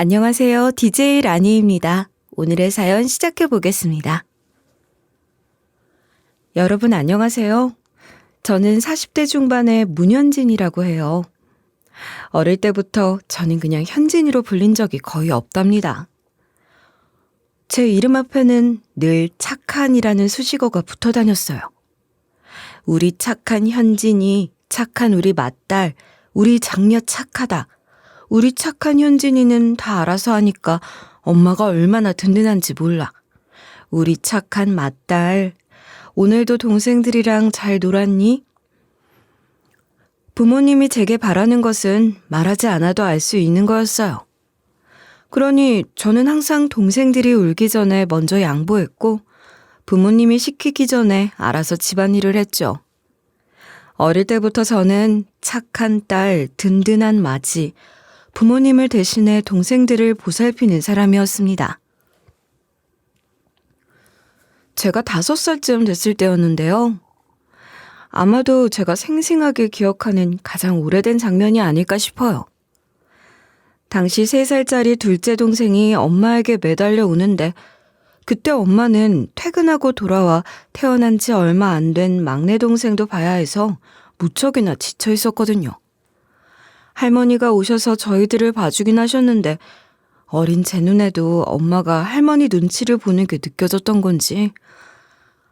안녕하세요. DJ 라니입니다. 오늘의 사연 시작해 보겠습니다. 여러분 안녕하세요. 저는 40대 중반의 문현진이라고 해요. 어릴 때부터 저는 그냥 현진이로 불린 적이 거의 없답니다. 제 이름 앞에는 늘 착한이라는 수식어가 붙어 다녔어요. 우리 착한 현진이, 착한 우리 맏딸, 우리 장녀 착하다. 우리 착한 현진이는 다 알아서 하니까 엄마가 얼마나 든든한지 몰라. 우리 착한 맏딸, 오늘도 동생들이랑 잘 놀았니? 부모님이 제게 바라는 것은 말하지 않아도 알 수 있는 거였어요. 그러니 저는 항상 동생들이 울기 전에 먼저 양보했고 부모님이 시키기 전에 알아서 집안일을 했죠. 어릴 때부터 저는 착한 딸, 든든한 맏이, 부모님을 대신해 동생들을 보살피는 사람이었습니다. 제가 5살쯤 됐을 때였는데요. 아마도 제가 생생하게 기억하는 가장 오래된 장면이 아닐까 싶어요. 당시 3살짜리 둘째 동생이 엄마에게 매달려 우는데 그때 엄마는 퇴근하고 돌아와 태어난 지 얼마 안 된 막내 동생도 봐야 해서 무척이나 지쳐 있었거든요. 할머니가 오셔서 저희들을 봐주긴 하셨는데 어린 제 눈에도 엄마가 할머니 눈치를 보는 게 느껴졌던 건지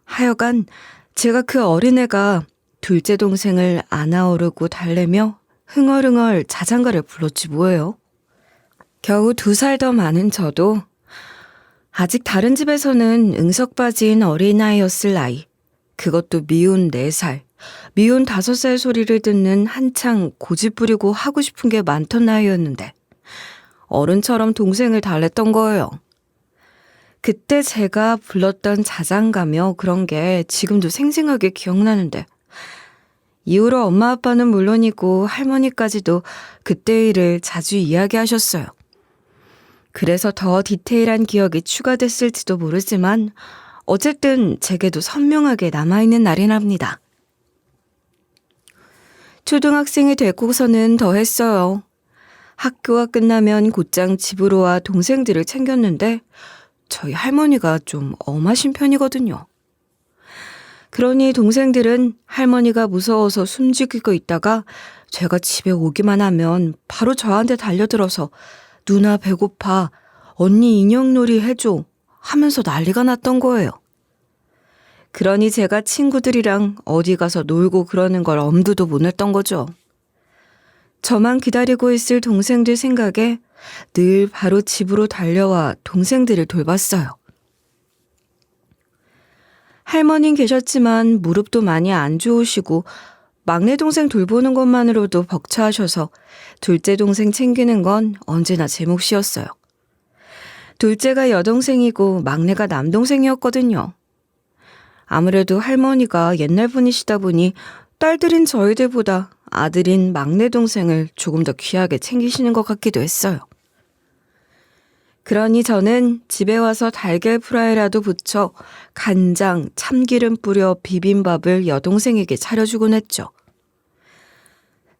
하여간 제가 그 어린애가 둘째 동생을 안아오르고 달래며 흥얼흥얼 자장가를 불렀지 뭐예요. 겨우 2살 더 많은 저도 아직 다른 집에서는 응석바지인 어린아이였을 나이, 그것도 미운 4살, 미운 5살 소리를 듣는 한창 고집부리고 하고 싶은 게 많던 나이였는데 어른처럼 동생을 달랬던 거예요. 그때 제가 불렀던 자장가며 그런 게 지금도 생생하게 기억나는데 이후로 엄마 아빠는 물론이고 할머니까지도 그때 일을 자주 이야기하셨어요. 그래서 더 디테일한 기억이 추가됐을지도 모르지만 어쨌든 제게도 선명하게 남아있는 날이랍니다. 초등학생이 되고서는 더 했어요. 학교가 끝나면 곧장 집으로 와 동생들을 챙겼는데 저희 할머니가 좀 엄하신 편이거든요. 그러니 동생들은 할머니가 무서워서 숨죽이고 있다가 제가 집에 오기만 하면 바로 저한테 달려들어서 누나 배고파, 언니 인형놀이 해줘 하면서 난리가 났던 거예요. 그러니 제가 친구들이랑 어디 가서 놀고 그러는 걸 엄두도 못 냈던 거죠. 저만 기다리고 있을 동생들 생각에 늘 바로 집으로 달려와 동생들을 돌봤어요. 할머니는 계셨지만 무릎도 많이 안 좋으시고 막내 동생 돌보는 것만으로도 벅차하셔서 둘째 동생 챙기는 건 언제나 제 몫이었어요. 둘째가 여동생이고 막내가 남동생이었거든요. 아무래도 할머니가 옛날 분이시다 보니 딸들인 저희들보다 아들인 막내 동생을 조금 더 귀하게 챙기시는 것 같기도 했어요. 그러니 저는 집에 와서 달걀 프라이라도 부쳐 간장, 참기름 뿌려 비빔밥을 여동생에게 차려주곤 했죠.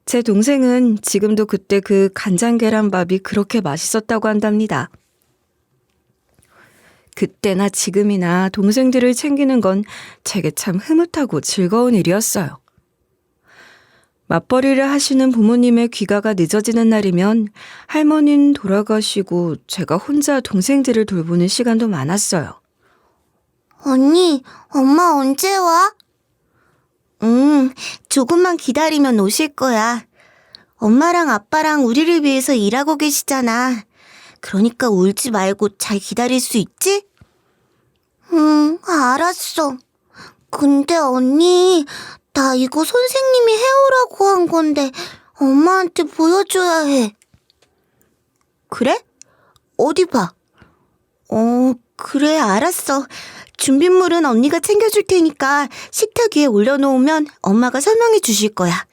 제 동생은 지금도 그때 그 간장 계란밥이 그렇게 맛있었다고 한답니다. 그때나 지금이나 동생들을 챙기는 건 제게 참 흐뭇하고 즐거운 일이었어요. 맞벌이를 하시는 부모님의 귀가가 늦어지는 날이면 할머니는 돌아가시고 제가 혼자 동생들을 돌보는 시간도 많았어요. 언니, 엄마 언제 와? 조금만 기다리면 오실 거야. 엄마랑 아빠랑 우리를 위해서 일하고 계시잖아. 그러니까 울지 말고 잘 기다릴 수 있지? 알았어. 근데 언니, 나 이거 선생님이 해오라고 한 건데 엄마한테 보여줘야 해. 그래? 어디 봐. 그래, 알았어. 준비물은 언니가 챙겨줄 테니까 식탁 위에 올려놓으면 엄마가 설명해 주실 거야.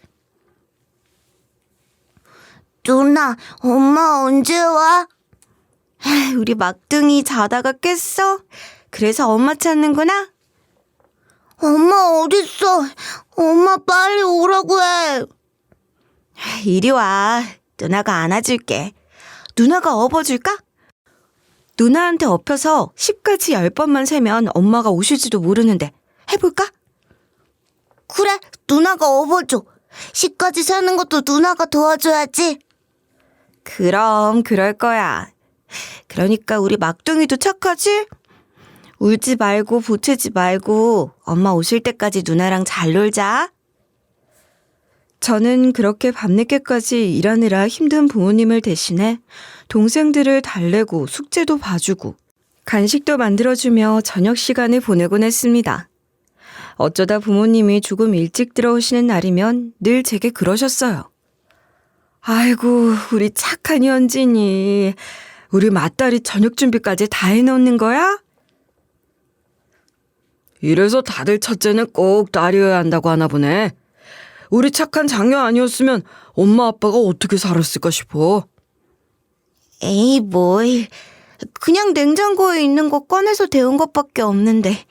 누나, 엄마 언제 와? 우리 막둥이 자다가 깼어? 그래서 엄마 찾는구나? 엄마 어딨어? 엄마 빨리 오라고 해. 이리 와. 누나가 안아줄게. 누나가 업어줄까? 누나한테 업혀서 10까지 10번만 세면 엄마가 오실지도 모르는데 해볼까? 그래, 누나가 업어줘. 10까지 세는 것도 누나가 도와줘야지. 그럼 그럴 거야. 그러니까 우리 막둥이도 착하지? 울지 말고 보채지 말고 엄마 오실 때까지 누나랑 잘 놀자. 저는 그렇게 밤늦게까지 일하느라 힘든 부모님을 대신해 동생들을 달래고 숙제도 봐주고 간식도 만들어주며 저녁 시간을 보내곤 했습니다. 어쩌다 부모님이 조금 일찍 들어오시는 날이면 늘 제게 그러셨어요. 아이고, 우리 착한 현진이. 우리 맏딸이 저녁 준비까지 다 해놓는 거야? 이래서 다들 첫째는 꼭 딸이어야 한다고 하나 보네. 우리 착한 장녀 아니었으면 엄마 아빠가 어떻게 살았을까 싶어. 에이, 뭘. 그냥 냉장고에 있는 거 꺼내서 데운 것밖에 없는데.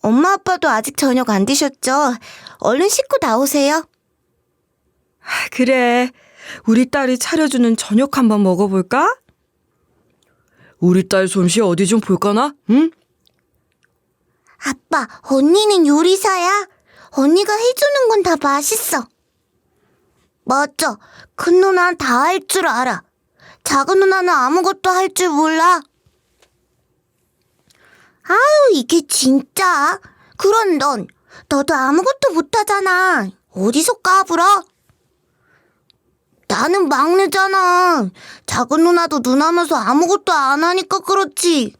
엄마 아빠도 아직 저녁 안 드셨죠? 얼른 씻고 나오세요. 그래, 우리 딸이 차려주는 저녁 한번 먹어볼까? 우리 딸 솜씨 어디 좀 볼까나? 응? 아빠, 언니는 요리사야. 언니가 해주는 건 다 맛있어. 맞아. 큰 누나는 다 할 줄 알아. 작은 누나는 아무것도 할 줄 몰라. 아유, 이게 진짜. 그런 너도 아무것도 못하잖아. 어디서 까불어? 나는 막내잖아. 작은 누나도 누나면서 아무것도 안 하니까 그렇지.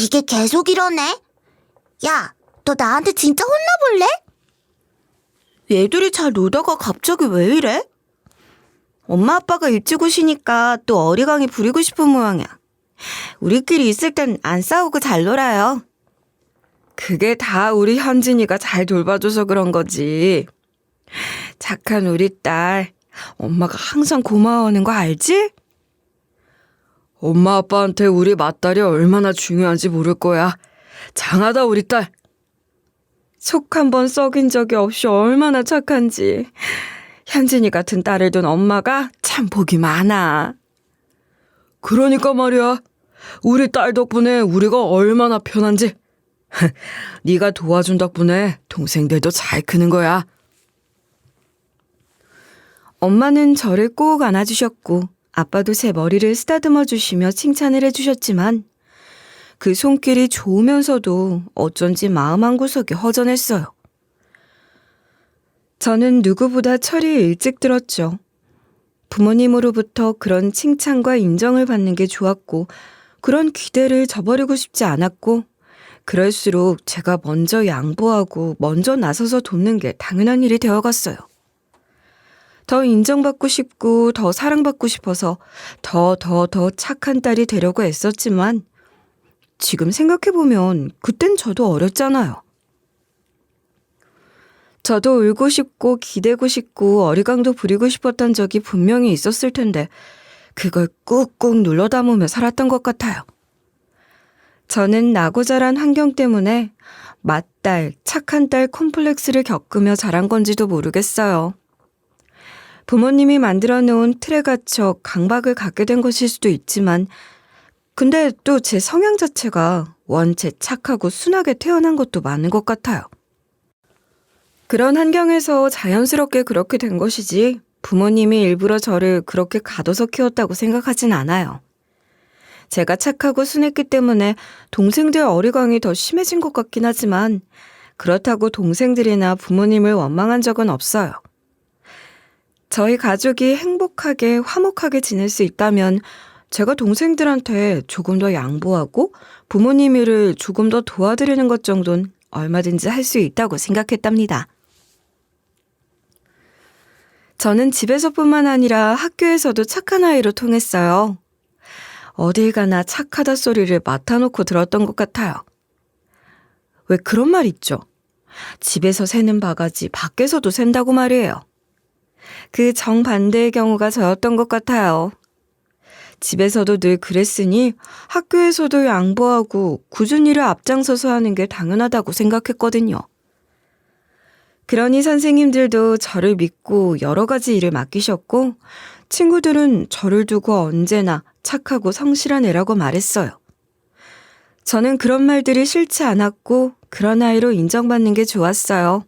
이게 계속 이러네? 야, 너 나한테 진짜 혼나볼래? 얘들이 잘 놀다가 갑자기 왜 이래? 엄마 아빠가 일찍 오시니까 또 어리광이 부리고 싶은 모양이야. 우리끼리 있을 땐 안 싸우고 잘 놀아요. 그게 다 우리 현진이가 잘 돌봐줘서 그런 거지. 착한 우리 딸, 엄마가 항상 고마워하는 거 알지? 엄마 아빠한테 우리 맏딸이 얼마나 중요한지 모를 거야. 장하다 우리 딸. 속 한 번 썩인 적이 없이 얼마나 착한지. 현진이 같은 딸을 둔 엄마가 참 복이 많아. 그러니까 말이야. 우리 딸 덕분에 우리가 얼마나 편한지. 네가 도와준 덕분에 동생들도 잘 크는 거야. 엄마는 저를 꼭 안아주셨고 아빠도 제 머리를 쓰다듬어 주시며 칭찬을 해주셨지만 그 손길이 좋으면서도 어쩐지 마음 한구석이 허전했어요. 저는 누구보다 철이 일찍 들었죠. 부모님으로부터 그런 칭찬과 인정을 받는 게 좋았고 그런 기대를 저버리고 싶지 않았고 그럴수록 제가 먼저 양보하고 먼저 나서서 돕는 게 당연한 일이 되어갔어요. 더 인정받고 싶고 더 사랑받고 싶어서 더 착한 딸이 되려고 애썼지만 지금 생각해보면 그땐 저도 어렸잖아요. 저도 울고 싶고 기대고 싶고 어리광도 부리고 싶었던 적이 분명히 있었을 텐데 그걸 꾹꾹 눌러 담으며 살았던 것 같아요. 저는 나고 자란 환경 때문에 맏딸, 착한 딸 콤플렉스를 겪으며 자란 건지도 모르겠어요. 부모님이 만들어 놓은 틀에 갇혀 강박을 갖게 된 것일 수도 있지만 근데 또 제 성향 자체가 원체 착하고 순하게 태어난 것도 많은 것 같아요. 그런 환경에서 자연스럽게 그렇게 된 것이지 부모님이 일부러 저를 그렇게 가둬서 키웠다고 생각하진 않아요. 제가 착하고 순했기 때문에 동생들 어리광이 더 심해진 것 같긴 하지만 그렇다고 동생들이나 부모님을 원망한 적은 없어요. 저희 가족이 행복하게 화목하게 지낼 수 있다면 제가 동생들한테 조금 더 양보하고 부모님 일을 조금 더 도와드리는 것 정도는 얼마든지 할 수 있다고 생각했답니다. 저는 집에서뿐만 아니라 학교에서도 착한 아이로 통했어요. 어딜 가나 착하다 소리를 맡아놓고 들었던 것 같아요. 왜 그런 말 있죠? 집에서 새는 바가지 밖에서도 샌다고 말이에요. 그 정반대의 경우가 저였던 것 같아요. 집에서도 늘 그랬으니 학교에서도 양보하고 굳은 일을 앞장서서 하는 게 당연하다고 생각했거든요. 그러니 선생님들도 저를 믿고 여러 가지 일을 맡기셨고 친구들은 저를 두고 언제나 착하고 성실한 애라고 말했어요. 저는 그런 말들이 싫지 않았고 그런 아이로 인정받는 게 좋았어요.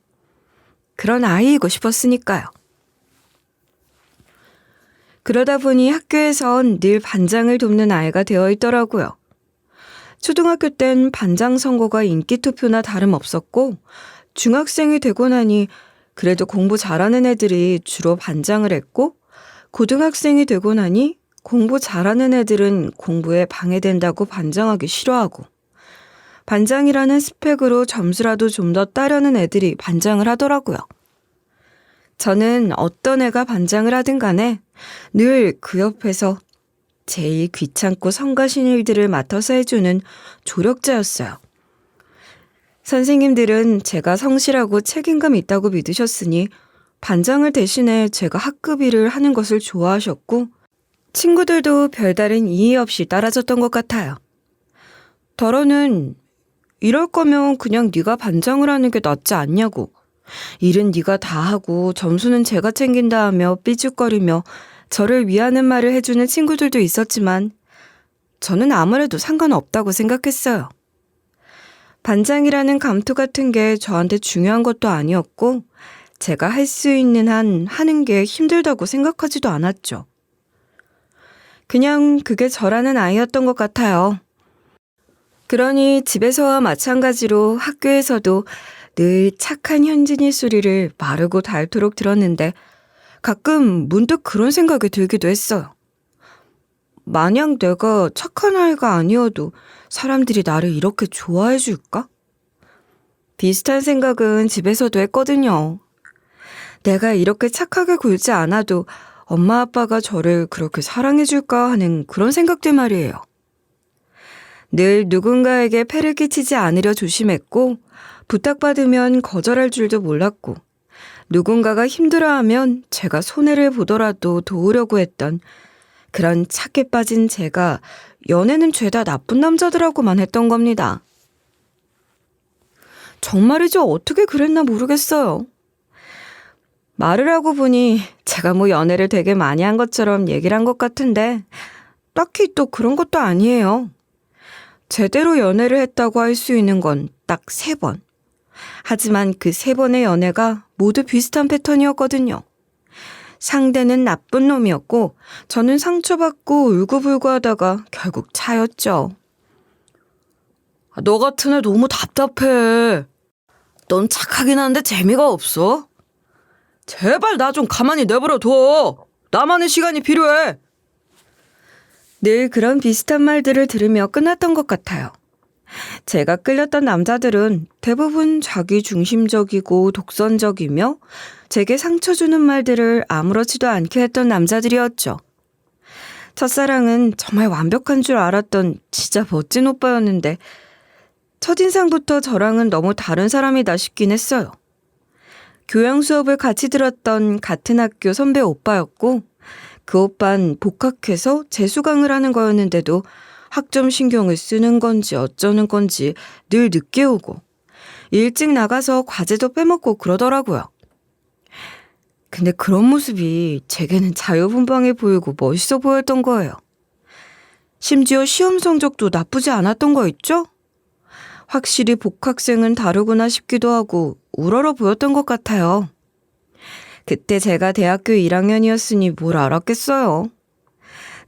그런 아이이고 싶었으니까요. 그러다 보니 학교에선 늘 반장을 돕는 아이가 되어 있더라고요. 초등학교 땐 반장 선거가 인기 투표나 다름없었고 중학생이 되고 나니 그래도 공부 잘하는 애들이 주로 반장을 했고 고등학생이 되고 나니 공부 잘하는 애들은 공부에 방해된다고 반장하기 싫어하고 반장이라는 스펙으로 점수라도 좀 더 따려는 애들이 반장을 하더라고요. 저는 어떤 애가 반장을 하든 간에 늘 그 옆에서 제일 귀찮고 성가신 일들을 맡아서 해주는 조력자였어요. 선생님들은 제가 성실하고 책임감 있다고 믿으셨으니 반장을 대신해 제가 학급 일을 하는 것을 좋아하셨고 친구들도 별다른 이의 없이 따라줬던 것 같아요. 더러는 이럴 거면 그냥 네가 반장을 하는 게 낫지 않냐고, 일은 네가 다 하고 점수는 제가 챙긴다 하며 삐죽거리며 저를 위하는 말을 해주는 친구들도 있었지만 저는 아무래도 상관없다고 생각했어요. 반장이라는 감투 같은 게 저한테 중요한 것도 아니었고 제가 할 수 있는 한 하는 게 힘들다고 생각하지도 않았죠. 그냥 그게 저라는 아이였던 것 같아요. 그러니 집에서와 마찬가지로 학교에서도 늘 착한 현진이 소리를 마르고 닳도록 들었는데 가끔 문득 그런 생각이 들기도 했어요. 만약 내가 착한 아이가 아니어도 사람들이 나를 이렇게 좋아해 줄까? 비슷한 생각은 집에서도 했거든요. 내가 이렇게 착하게 굴지 않아도 엄마 아빠가 저를 그렇게 사랑해 줄까 하는 그런 생각들 말이에요. 늘 누군가에게 폐를 끼치지 않으려 조심했고 부탁받으면 거절할 줄도 몰랐고 누군가가 힘들어하면 제가 손해를 보더라도 도우려고 했던 그런 착해 빠진 제가 연애는 죄다 나쁜 남자들하고만 했던 겁니다. 정말이죠. 어떻게 그랬나 모르겠어요. 말을 하고 보니 제가 뭐 연애를 되게 많이 한 것처럼 얘기를 한 것 같은데 딱히 또 그런 것도 아니에요. 제대로 연애를 했다고 할 수 있는 건 딱 3번. 하지만 그 3번의 연애가 모두 비슷한 패턴이었거든요. 상대는 나쁜 놈이었고 저는 상처받고 울고불고 하다가 결국 차였죠. 너 같은 애 너무 답답해. 넌 착하긴 한데 재미가 없어. 제발 나 좀 가만히 내버려 둬. 나만의 시간이 필요해. 늘 그런 비슷한 말들을 들으며 끝났던 것 같아요. 제가 끌렸던 남자들은 대부분 자기 중심적이고 독선적이며 제게 상처 주는 말들을 아무렇지도 않게 했던 남자들이었죠. 첫사랑은 정말 완벽한 줄 알았던 진짜 멋진 오빠였는데 첫인상부터 저랑은 너무 다른 사람이다 싶긴 했어요. 교양 수업을 같이 들었던 같은 학교 선배 오빠였고 그 오빤 복학해서 재수강을 하는 거였는데도 학점 신경을 쓰는 건지 어쩌는 건지 늘 늦게 오고 일찍 나가서 과제도 빼먹고 그러더라고요. 근데 그런 모습이 제게는 자유분방해 보이고 멋있어 보였던 거예요. 심지어 시험 성적도 나쁘지 않았던 거 있죠? 확실히 복학생은 다르구나 싶기도 하고 우러러 보였던 것 같아요. 그때 제가 대학교 1학년이었으니 뭘 알았겠어요.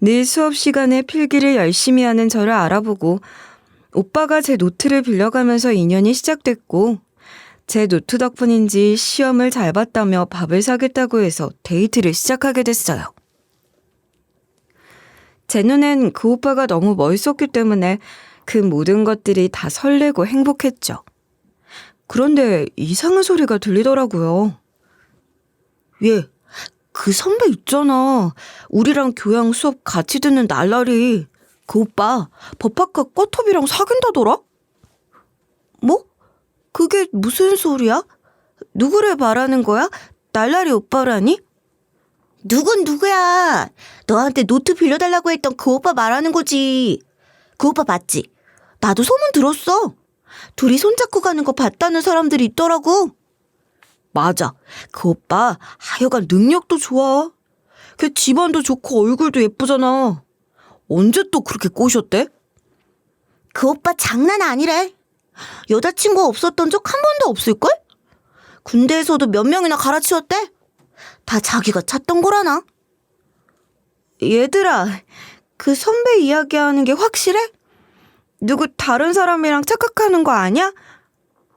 늘 수업 시간에 필기를 열심히 하는 저를 알아보고 오빠가 제 노트를 빌려가면서 인연이 시작됐고 제 노트 덕분인지 시험을 잘 봤다며 밥을 사겠다고 해서 데이트를 시작하게 됐어요. 제 눈엔 그 오빠가 너무 멋있었기 때문에 그 모든 것들이 다 설레고 행복했죠. 그런데 이상한 소리가 들리더라고요. 얘, 그 선배 있잖아. 우리랑 교양 수업 같이 듣는 날라리. 그 오빠 법학과 꽈톱이랑 사귄다더라? 뭐? 그게 무슨 소리야? 누구를 말하는 거야? 날라리 오빠라니? 누군 누구야? 너한테 노트 빌려달라고 했던 그 오빠 말하는 거지. 그 오빠 맞지? 나도 소문 들었어. 둘이 손잡고 가는 거 봤다는 사람들이 있더라고. 맞아. 그 오빠 하여간 능력도 좋아. 걔 집안도 좋고 얼굴도 예쁘잖아. 언제 또 그렇게 꼬셨대? 그 오빠 장난 아니래. 여자친구 없었던 적 한 번도 없을걸? 군대에서도 몇 명이나 갈아치웠대? 다 자기가 찾던 거라나? 얘들아, 그 선배 이야기하는 게 확실해? 누구 다른 사람이랑 착각하는 거 아니야?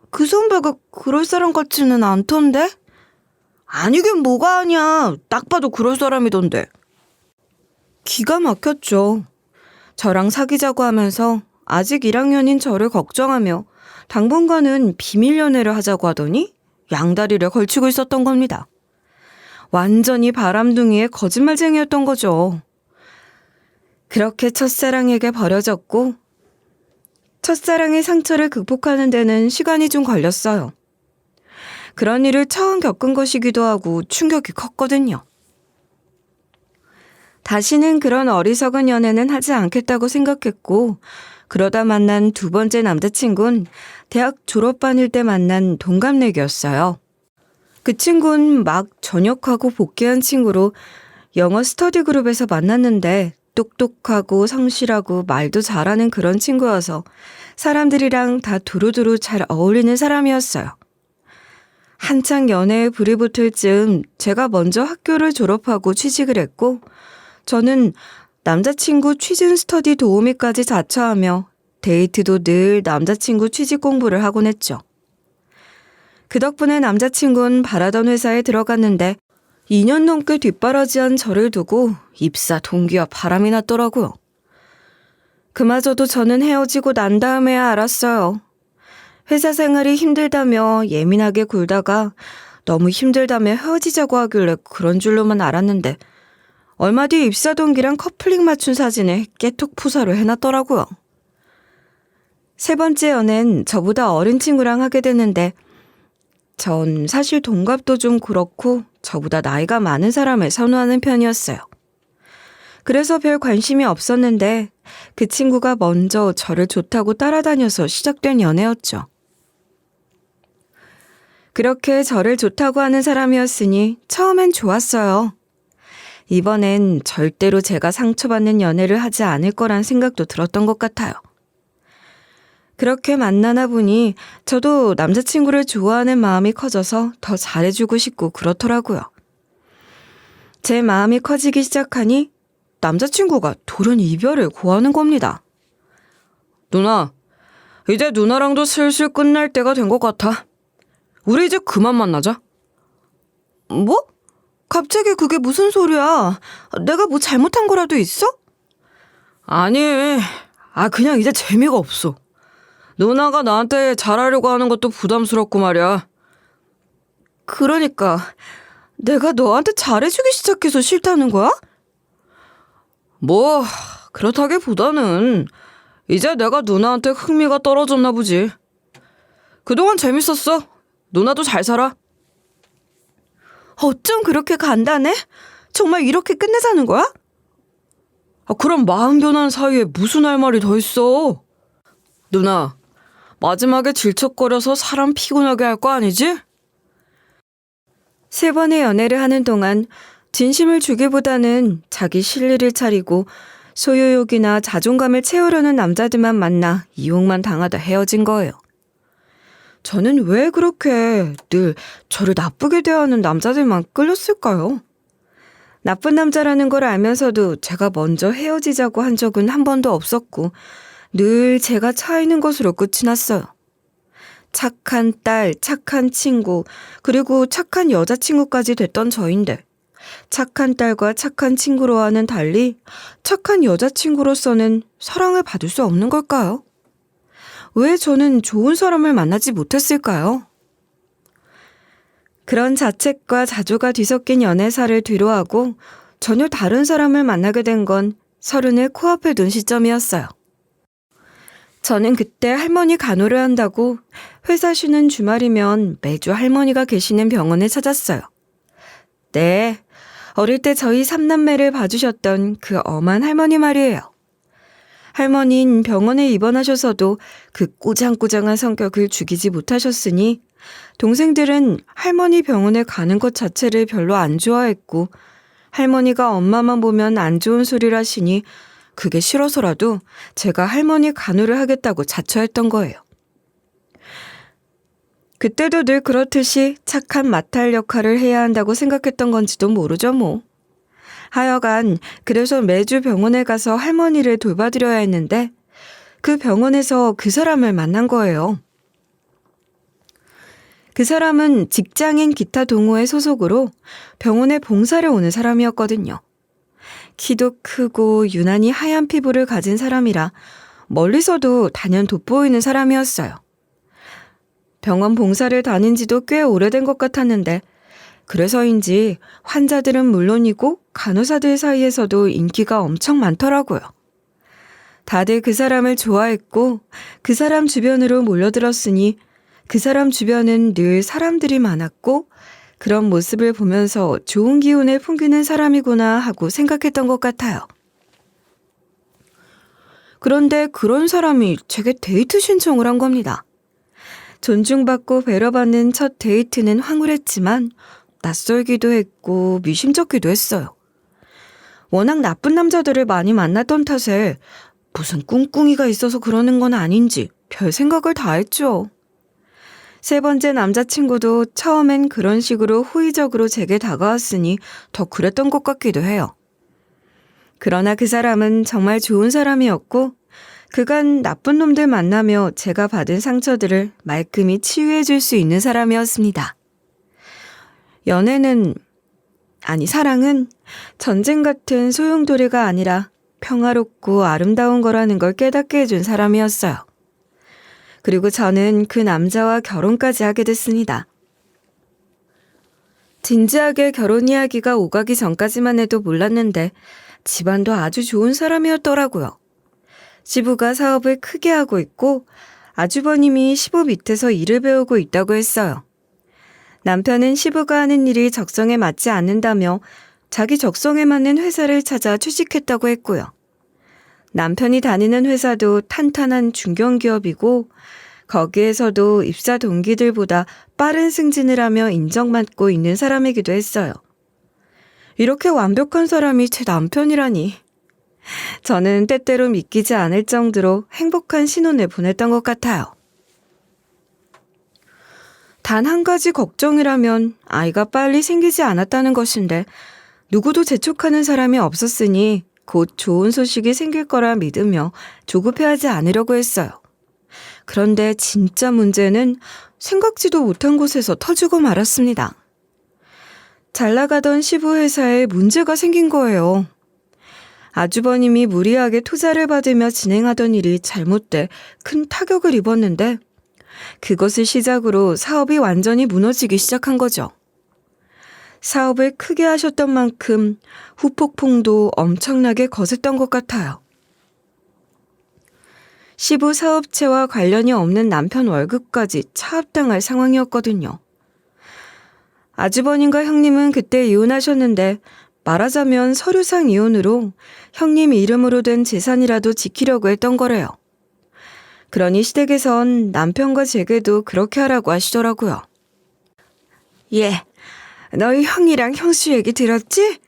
그 선배가 그럴 사람 같지는 않던데? 아니긴 뭐가 아니야. 딱 봐도 그럴 사람이던데. 기가 막혔죠. 저랑 사귀자고 하면서 아직 1학년인 저를 걱정하며 당분간은 비밀 연애를 하자고 하더니 양다리를 걸치고 있었던 겁니다. 완전히 바람둥이의 거짓말쟁이였던 거죠. 그렇게 첫사랑에게 버려졌고 첫사랑의 상처를 극복하는 데는 시간이 좀 걸렸어요. 그런 일을 처음 겪은 것이기도 하고 충격이 컸거든요. 다시는 그런 어리석은 연애는 하지 않겠다고 생각했고 그러다 만난 두 번째 남자친구는 대학 졸업반일 때 만난 동갑내기였어요. 그 친구는 막 전역하고 복귀한 친구로 영어 스터디 그룹에서 만났는데 똑똑하고 성실하고 말도 잘하는 그런 친구여서 사람들이랑 다 두루두루 잘 어울리는 사람이었어요. 한창 연애에 불이 붙을 즈음 제가 먼저 학교를 졸업하고 취직을 했고 저는 남자친구 취준 스터디 도우미까지 자처하며 데이트도 늘 남자친구 취직 공부를 하곤 했죠. 그 덕분에 남자친구는 바라던 회사에 들어갔는데 2년 넘게 뒷바라지한 저를 두고 입사 동기와 바람이 났더라고요. 그마저도 저는 헤어지고 난 다음에야 알았어요. 회사 생활이 힘들다며 예민하게 굴다가 너무 힘들다며 헤어지자고 하길래 그런 줄로만 알았는데 얼마 뒤 입사 동기랑 커플링 맞춘 사진을 깨톡 푸사로 해놨더라고요. 세 번째 연애는 저보다 어린 친구랑 하게 됐는데 전 사실 동갑도 좀 그렇고 저보다 나이가 많은 사람을 선호하는 편이었어요. 그래서 별 관심이 없었는데 그 친구가 먼저 저를 좋다고 따라다녀서 시작된 연애였죠. 그렇게 저를 좋다고 하는 사람이었으니 처음엔 좋았어요. 이번엔 절대로 제가 상처받는 연애를 하지 않을 거란 생각도 들었던 것 같아요. 그렇게 만나나 보니 저도 남자친구를 좋아하는 마음이 커져서 더 잘해주고 싶고 그렇더라고요. 제 마음이 커지기 시작하니 남자친구가 돌연 이별을 고하는 겁니다. 누나, 이제 누나랑도 슬슬 끝날 때가 된 것 같아. 우리 이제 그만 만나자. 뭐? 갑자기 그게 무슨 소리야? 내가 뭐 잘못한 거라도 있어? 아니, 그냥 이제 재미가 없어. 누나가 나한테 잘하려고 하는 것도 부담스럽고 말이야. 그러니까 내가 너한테 잘해주기 시작해서 싫다는 거야? 뭐 그렇다기보다는 이제 내가 누나한테 흥미가 떨어졌나 보지. 그동안 재밌었어. 누나도 잘 살아. 어쩜 그렇게 간단해? 정말 이렇게 끝내자는 거야? 그럼 마음 변한 사이에 무슨 할 말이 더 있어? 누나, 마지막에 질척거려서 사람 피곤하게 할 거 아니지? 세 번의 연애를 하는 동안 진심을 주기보다는 자기 실리를 차리고 소유욕이나 자존감을 채우려는 남자들만 만나 이용만 당하다 헤어진 거예요. 저는 왜 그렇게 늘 저를 나쁘게 대하는 남자들만 끌렸을까요? 나쁜 남자라는 걸 알면서도 제가 먼저 헤어지자고 한 적은 한 번도 없었고 늘 제가 차이는 것으로 끝이 났어요. 착한 딸, 착한 친구, 그리고 착한 여자친구까지 됐던 저인데 착한 딸과 착한 친구로와는 달리 착한 여자친구로서는 사랑을 받을 수 없는 걸까요? 왜 저는 좋은 사람을 만나지 못했을까요? 그런 자책과 자조가 뒤섞인 연애사를 뒤로하고 전혀 다른 사람을 만나게 된 건 30을 코앞에 둔 시점이었어요. 저는 그때 할머니 간호를 한다고 회사 쉬는 주말이면 매주 할머니가 계시는 병원에 찾았어요. 네, 어릴 때 저희 삼남매를 봐주셨던 그 엄한 할머니 말이에요. 할머니는 병원에 입원하셔서도 그 꼬장꼬장한 성격을 죽이지 못하셨으니 동생들은 할머니 병원에 가는 것 자체를 별로 안 좋아했고 할머니가 엄마만 보면 안 좋은 소리를 하시니 그게 싫어서라도 제가 할머니 간호를 하겠다고 자처했던 거예요. 그때도 늘 그렇듯이 착한 마탈 역할을 해야 한다고 생각했던 건지도 모르죠 뭐. 하여간 그래서 매주 병원에 가서 할머니를 돌봐드려야 했는데 그 병원에서 그 사람을 만난 거예요. 그 사람은 직장인 기타 동호회 소속으로 병원에 봉사를 오는 사람이었거든요. 키도 크고 유난히 하얀 피부를 가진 사람이라 멀리서도 단연 돋보이는 사람이었어요. 병원 봉사를 다닌 지도 꽤 오래된 것 같았는데 그래서인지 환자들은 물론이고 간호사들 사이에서도 인기가 엄청 많더라고요. 다들 그 사람을 좋아했고 그 사람 주변으로 몰려들었으니 그 사람 주변은 늘 사람들이 많았고 그런 모습을 보면서 좋은 기운을 풍기는 사람이구나 하고 생각했던 것 같아요. 그런데 그런 사람이 제게 데이트 신청을 한 겁니다. 존중받고 배려받는 첫 데이트는 황홀했지만 낯설기도 했고 미심쩍기도 했어요. 워낙 나쁜 남자들을 많이 만났던 탓에 무슨 꿍꿍이가 있어서 그러는 건 아닌지 별 생각을 다 했죠. 세 번째 남자친구도 처음엔 그런 식으로 호의적으로 제게 다가왔으니 더 그랬던 것 같기도 해요. 그러나 그 사람은 정말 좋은 사람이었고 그간 나쁜 놈들 만나며 제가 받은 상처들을 말끔히 치유해 줄 수 있는 사람이었습니다. 사랑은 전쟁 같은 소용돌이가 아니라 평화롭고 아름다운 거라는 걸 깨닫게 해준 사람이었어요. 그리고 저는 그 남자와 결혼까지 하게 됐습니다. 진지하게 결혼 이야기가 오가기 전까지만 해도 몰랐는데 집안도 아주 좋은 사람이었더라고요. 시부가 사업을 크게 하고 있고 아주버님이 시부 밑에서 일을 배우고 있다고 했어요. 남편은 시부가 하는 일이 적성에 맞지 않는다며 자기 적성에 맞는 회사를 찾아 취직했다고 했고요. 남편이 다니는 회사도 탄탄한 중견기업이고 거기에서도 입사 동기들보다 빠른 승진을 하며 인정받고 있는 사람이기도 했어요. 이렇게 완벽한 사람이 제 남편이라니. 저는 때때로 믿기지 않을 정도로 행복한 신혼을 보냈던 것 같아요. 단 한 가지 걱정이라면 아이가 빨리 생기지 않았다는 것인데 누구도 재촉하는 사람이 없었으니 곧 좋은 소식이 생길 거라 믿으며 조급해하지 않으려고 했어요. 그런데 진짜 문제는 생각지도 못한 곳에서 터지고 말았습니다. 잘 나가던 시부 회사에 문제가 생긴 거예요. 아주버님이 무리하게 투자를 받으며 진행하던 일이 잘못돼 큰 타격을 입었는데 그것을 시작으로 사업이 완전히 무너지기 시작한 거죠. 사업을 크게 하셨던 만큼 후폭풍도 엄청나게 거셌던 것 같아요. 시부 사업체와 관련이 없는 남편 월급까지 차압당할 상황이었거든요. 아주버님과 형님은 그때 이혼하셨는데 말하자면 서류상 이혼으로 형님 이름으로 된 재산이라도 지키려고 했던 거래요. 그러니 시댁에선 남편과 제게도 그렇게 하라고 하시더라고요. 예, 너희 형이랑 형수 얘기 들었지?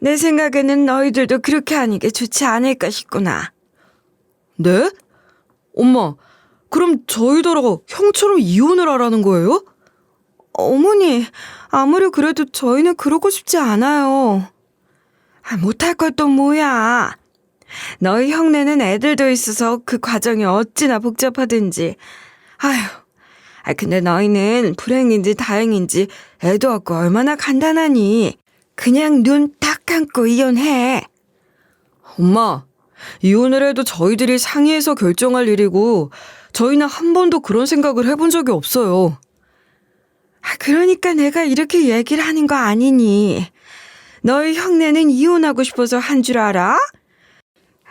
내 생각에는 너희들도 그렇게 하는 게 좋지 않을까 싶구나. 네? 엄마, 그럼 저희더러 형처럼 이혼을 하라는 거예요? 어머니, 아무리 그래도 저희는 그러고 싶지 않아요. 못할 걸 또 뭐야. 너희 형네는 애들도 있어서 그 과정이 어찌나 복잡하든지. 근데 너희는 불행인지 다행인지 애도 없고 얼마나 간단하니. 그냥 눈 딱 감고 이혼해. 엄마, 이혼을 해도 저희들이 상의해서 결정할 일이고 저희는 한 번도 그런 생각을 해본 적이 없어요. 그러니까 내가 이렇게 얘기를 하는 거 아니니. 너희 형네는 이혼하고 싶어서 한 줄 알아?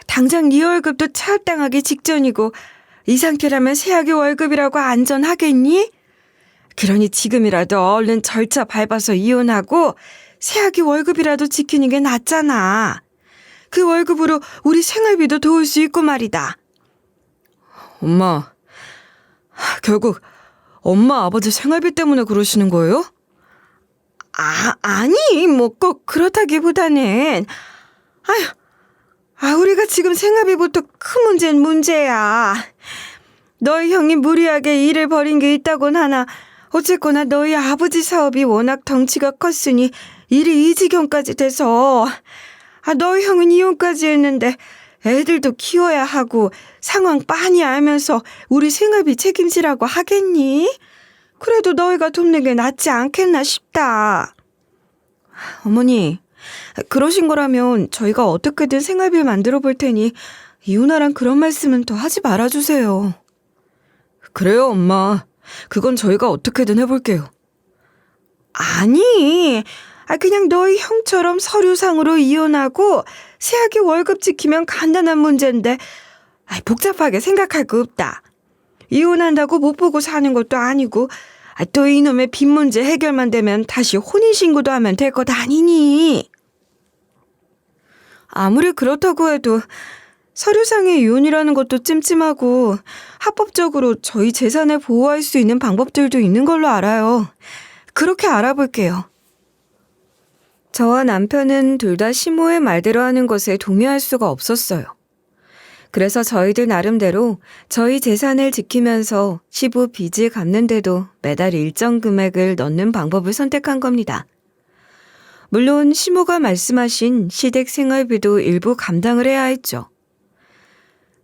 당장 네 월급도 차압당하기 직전이고 이 상태라면 세아기 월급이라고 안전하겠니? 그러니 지금이라도 얼른 절차 밟아서 이혼하고 세아기 월급이라도 지키는 게 낫잖아. 그 월급으로 우리 생활비도 도울 수 있고 말이다. 엄마, 결국 엄마 아버지 생활비 때문에 그러시는 거예요? 아니, 뭐 꼭 그렇다기보다는, 우리가 지금 생활비부터 큰 문제는 문제야. 너희 형이 무리하게 일을 벌인 게 있다곤 하나, 어쨌거나 너희 아버지 사업이 워낙 덩치가 컸으니 일이 이 지경까지 돼서, 너희 형은 이혼까지 했는데 애들도 키워야 하고 상황 빤히 알면서 우리 생활비 책임지라고 하겠니? 그래도 너희가 돕는 게 낫지 않겠나 싶다. 어머니, 그러신 거라면 저희가 어떻게든 생활비를 만들어 볼 테니 이혼하란 그런 말씀은 더 하지 말아주세요. 그래요, 엄마. 그건 저희가 어떻게든 해볼게요. 아니, 그냥 너희 형처럼 서류상으로 이혼하고 새하게 월급 지키면 간단한 문제인데 복잡하게 생각할 거 없다. 이혼한다고 못 보고 사는 것도 아니고 또 이놈의 빚 문제 해결만 되면 다시 혼인신고도 하면 될 것 아니니. 아무리 그렇다고 해도 서류상의 이혼이라는 것도 찜찜하고 합법적으로 저희 재산을 보호할 수 있는 방법들도 있는 걸로 알아요. 그렇게 알아볼게요. 저와 남편은 둘 다 시모의 말대로 하는 것에 동의할 수가 없었어요. 그래서 저희들 나름대로 저희 재산을 지키면서 시부 빚을 갚는데도 매달 일정 금액을 넣는 방법을 선택한 겁니다. 물론 시모가 말씀하신 시댁 생활비도 일부 감당을 해야 했죠.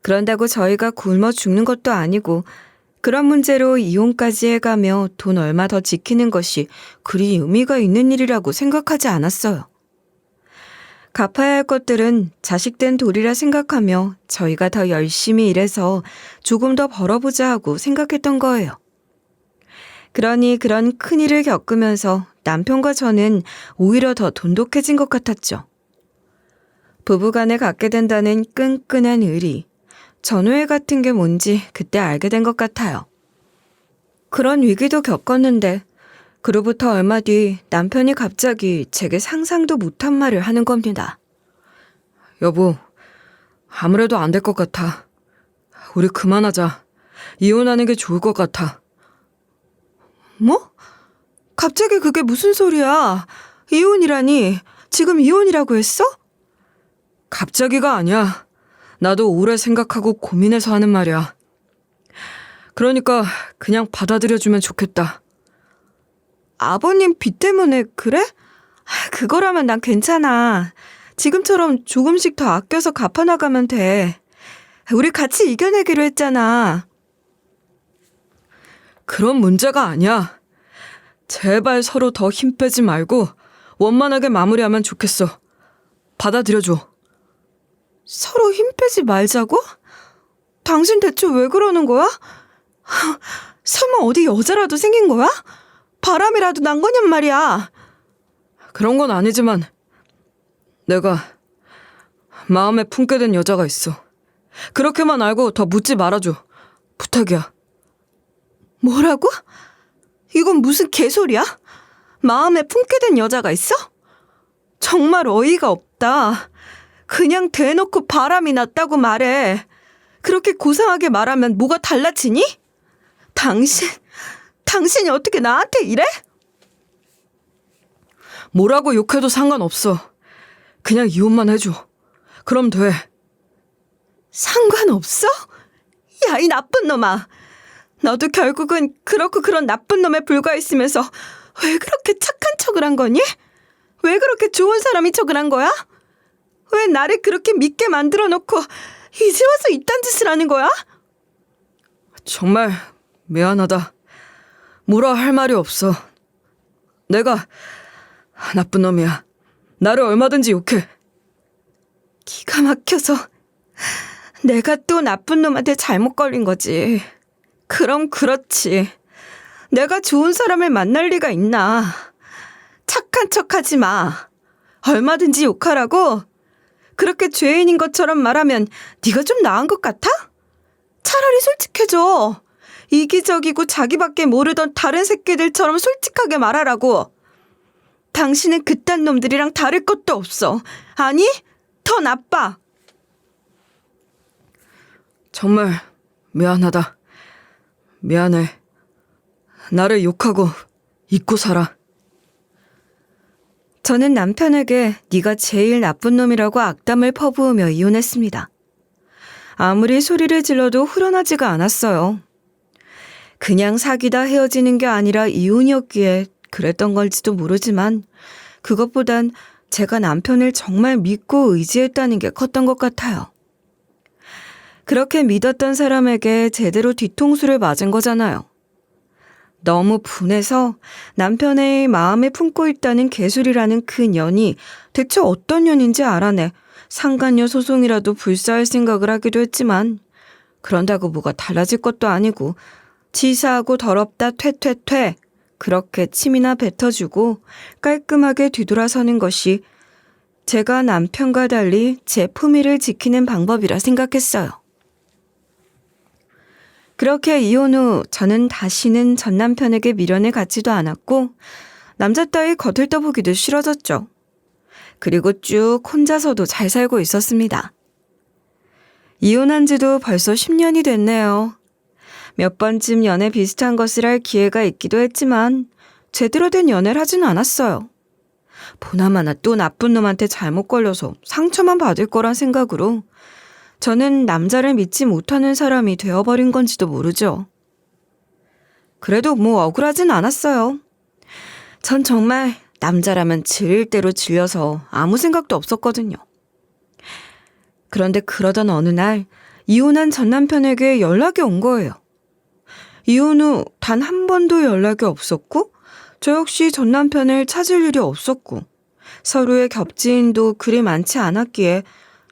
그런다고 저희가 굶어 죽는 것도 아니고 그런 문제로 이혼까지 해가며 돈 얼마 더 지키는 것이 그리 의미가 있는 일이라고 생각하지 않았어요. 갚아야 할 것들은 자식된 도리라 생각하며 저희가 더 열심히 일해서 조금 더 벌어보자 하고 생각했던 거예요. 그러니 그런 큰일을 겪으면서 남편과 저는 오히려 더 돈독해진 것 같았죠. 부부간에 갖게 된다는 끈끈한 의리, 전우애 같은 게 뭔지 그때 알게 된 것 같아요. 그런 위기도 겪었는데 그로부터 얼마 뒤 남편이 갑자기 제게 상상도 못한 말을 하는 겁니다. 여보, 아무래도 안 될 것 같아. 우리 그만하자. 이혼하는 게 좋을 것 같아. 뭐? 갑자기 그게 무슨 소리야? 이혼이라니? 지금 이혼이라고 했어? 갑자기가 아니야. 나도 오래 생각하고 고민해서 하는 말이야. 그러니까 그냥 받아들여주면 좋겠다. 아버님 빚 때문에 그래? 그거라면 난 괜찮아. 지금처럼 조금씩 더 아껴서 갚아나가면 돼. 우리 같이 이겨내기로 했잖아. 그런 문제가 아니야. 제발 서로 더 힘 빼지 말고 원만하게 마무리하면 좋겠어. 받아들여줘. 서로 힘 빼지 말자고? 당신 대체 왜 그러는 거야? 설마 어디 여자라도 생긴 거야? 바람이라도 난 거냔 말이야. 그런 건 아니지만 내가 마음에 품게 된 여자가 있어. 그렇게만 알고 더 묻지 말아줘. 부탁이야. 뭐라고? 이건 무슨 개소리야? 마음에 품게 된 여자가 있어? 정말 어이가 없다. 그냥 대놓고 바람이 났다고 말해. 그렇게 고상하게 말하면 뭐가 달라지니? 당신이 어떻게 나한테 이래? 뭐라고 욕해도 상관없어. 그냥 이혼만 해줘. 그럼 돼. 상관없어? 야, 이 나쁜 놈아. 너도 결국은 그렇고 그런 나쁜 놈에 불과했으면서 왜 그렇게 착한 척을 한 거니? 왜 그렇게 좋은 사람인 척을 한 거야? 왜 나를 그렇게 믿게 만들어 놓고 이제 와서 이딴 짓을 하는 거야? 정말 미안하다. 뭐라 할 말이 없어. 내가 나쁜 놈이야. 나를 얼마든지 욕해. 기가 막혀서 내가 또 나쁜 놈한테 잘못 걸린 거지. 그럼 그렇지. 내가 좋은 사람을 만날 리가 있나. 착한 척하지 마. 얼마든지 욕하라고. 그렇게 죄인인 것처럼 말하면 네가 좀 나은 것 같아? 차라리 솔직해져. 이기적이고 자기밖에 모르던 다른 새끼들처럼 솔직하게 말하라고. 당신은 그딴 놈들이랑 다를 것도 없어. 아니, 더 나빠. 정말 미안하다. 미안해. 나를 욕하고 잊고 살아. 저는 남편에게 네가 제일 나쁜 놈이라고 악담을 퍼부으며 이혼했습니다. 아무리 소리를 질러도 후련하지가 않았어요. 그냥 사귀다 헤어지는 게 아니라 이혼이었기에 그랬던 걸지도 모르지만 그것보단 제가 남편을 정말 믿고 의지했다는 게 컸던 것 같아요. 그렇게 믿었던 사람에게 제대로 뒤통수를 맞은 거잖아요. 너무 분해서 남편의 마음에 품고 있다는 개술이라는 그 년이 대체 어떤 년인지 알아내 상간녀 소송이라도 불사할 생각을 하기도 했지만 그런다고 뭐가 달라질 것도 아니고 치사하고 더럽다 퇴퇴퇴 그렇게 침이나 뱉어주고 깔끔하게 뒤돌아서는 것이 제가 남편과 달리 제 품위를 지키는 방법이라 생각했어요. 그렇게 이혼 후 저는 다시는 전 남편에게 미련을 갖지도 않았고 남자 따위 거들떠보기도 싫어졌죠. 그리고 쭉 혼자서도 잘 살고 있었습니다. 이혼한 지도 벌써 10년이 됐네요. 몇 번쯤 연애 비슷한 것을 할 기회가 있기도 했지만 제대로 된 연애를 하진 않았어요. 보나마나 또 나쁜 놈한테 잘못 걸려서 상처만 받을 거란 생각으로 저는 남자를 믿지 못하는 사람이 되어버린 건지도 모르죠. 그래도 뭐 억울하진 않았어요. 전 정말 남자라면 질릴 대로 질려서 아무 생각도 없었거든요. 그런데 그러던 어느 날 이혼한 전 남편에게 연락이 온 거예요. 이혼 후 단 한 번도 연락이 없었고 저 역시 전 남편을 찾을 일이 없었고 서로의 겹지인도 그리 많지 않았기에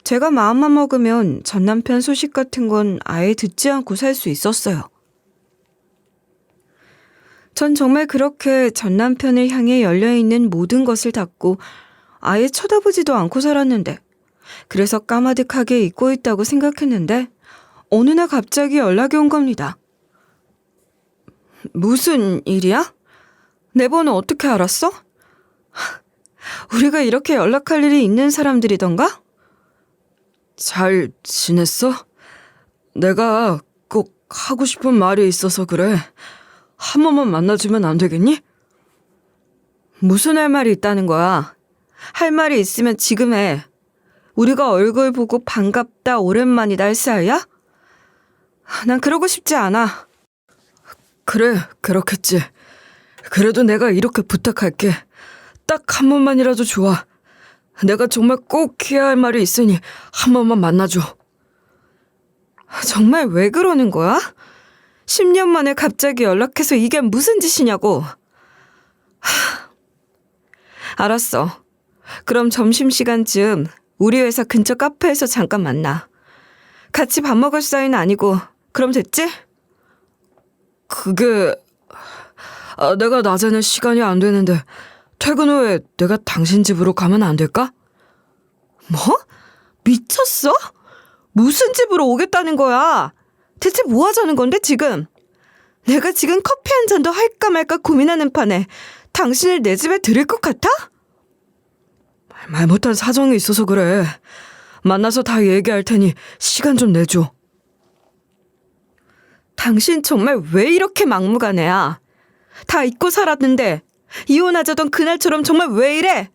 제가 마음만 먹으면 전 남편 소식 같은 건 아예 듣지 않고 살 수 있었어요. 전 정말 그렇게 전 남편을 향해 열려있는 모든 것을 닫고 아예 쳐다보지도 않고 살았는데 그래서 까마득하게 잊고 있다고 생각했는데 어느 날 갑자기 연락이 온 겁니다. 무슨 일이야? 내 번호 어떻게 알았어? 우리가 이렇게 연락할 일이 있는 사람들이던가? 잘 지냈어? 내가 꼭 하고 싶은 말이 있어서 그래. 한 번만 만나주면 안 되겠니? 무슨 할 말이 있다는 거야? 할 말이 있으면 지금 해. 우리가 얼굴 보고 반갑다 오랜만이다 할 사이야? 난 그러고 싶지 않아. 그래, 그렇겠지. 그래도 내가 이렇게 부탁할게. 딱 한 번만이라도 좋아. 내가 정말 꼭 해야 할 말이 있으니 한 번만 만나줘. 정말 왜 그러는 거야? 10년 만에 갑자기 연락해서 이게 무슨 짓이냐고. 알았어. 그럼 점심시간쯤 우리 회사 근처 카페에서 잠깐 만나. 같이 밥 먹을 사이는 아니고 그럼 됐지? 그게... 내가 낮에는 시간이 안 되는데 퇴근 후에 내가 당신 집으로 가면 안 될까? 뭐? 미쳤어? 무슨 집으로 오겠다는 거야? 대체 뭐 하자는 건데 지금? 내가 지금 커피 한 잔 더 할까 말까 고민하는 판에 당신을 내 집에 들일 것 같아? 말 못한 사정이 있어서 그래. 만나서 다 얘기할 테니 시간 좀 내줘. 당신 정말 왜 이렇게 막무가내야? 다 잊고 살았는데 이혼하자던 그날처럼 정말 왜 이래?